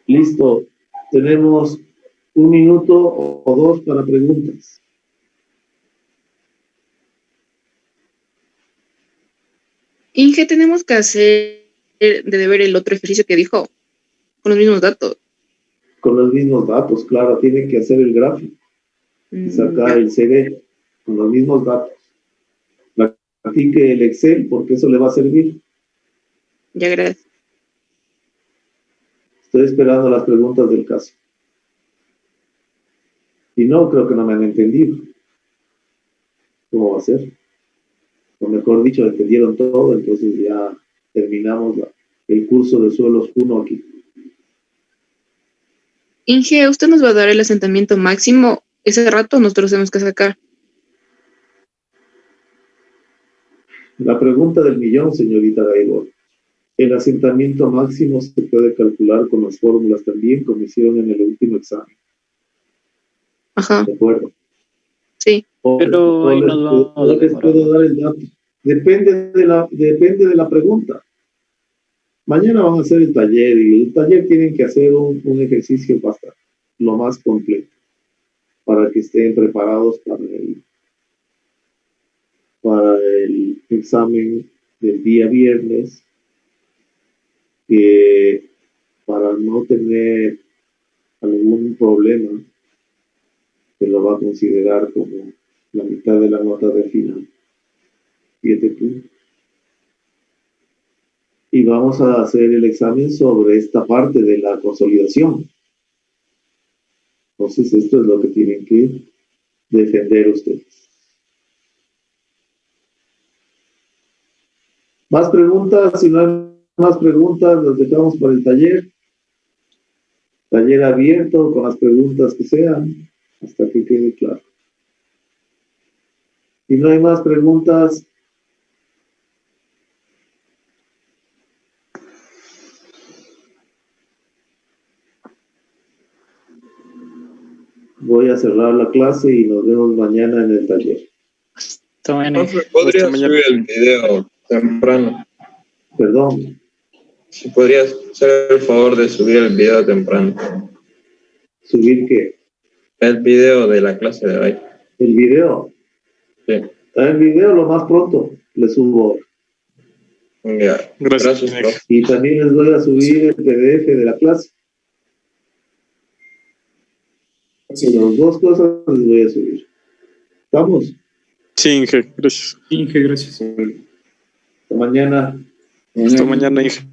Listo. Tenemos 1 minuto o 2 para preguntas. Inge, tenemos que hacer de deber el otro ejercicio que dijo, con los mismos datos. Con los mismos datos, claro, tiene que hacer el gráfico y sacar el CV con los mismos datos. Practique el Excel porque eso le va a servir. Ya, gracias. Estoy esperando las preguntas del caso. Y no, creo que no me han entendido. ¿Cómo va a ser? O mejor dicho, entendieron todo, entonces ya terminamos el curso de suelos 1 aquí. Inge, ¿usted nos va a dar el asentamiento máximo? Ese rato nosotros tenemos que sacar. La pregunta del millón, señorita Gaibor. El asentamiento máximo se puede calcular con las fórmulas también, como hicieron en el último examen. Ajá. ¿De acuerdo? Sí. Pero ahí nos vamos a no les puedo dar el dato. Depende de la pregunta. Mañana van a hacer el taller y el taller tienen que hacer un ejercicio bastante, lo más completo para que estén preparados para el examen del día viernes, que para no tener algún problema se lo va a considerar como la mitad de la nota de final, 7 puntos. Y vamos a hacer el examen sobre esta parte de la consolidación. Entonces, esto es lo que tienen que defender ustedes. ¿Más preguntas? Si no hay más preguntas, las dejamos para el taller. Taller abierto, con las preguntas que sean, hasta que quede claro. Si no hay más preguntas, voy a cerrar la clase y nos vemos mañana en el taller. Profe, ¿podría subir el video temprano? Perdón. Si podrías hacer el favor de subir el video temprano. ¿Subir qué? El video de la clase de hoy. ¿El video? Sí. El video lo más pronto le subo. Ya, gracias, profe. Y también les voy a subir el PDF de la clase. Las dos cosas les voy a subir. ¿Estamos? Sí, Inge, gracias. Inge, gracias. Hasta mañana. Hasta mañana, Inge.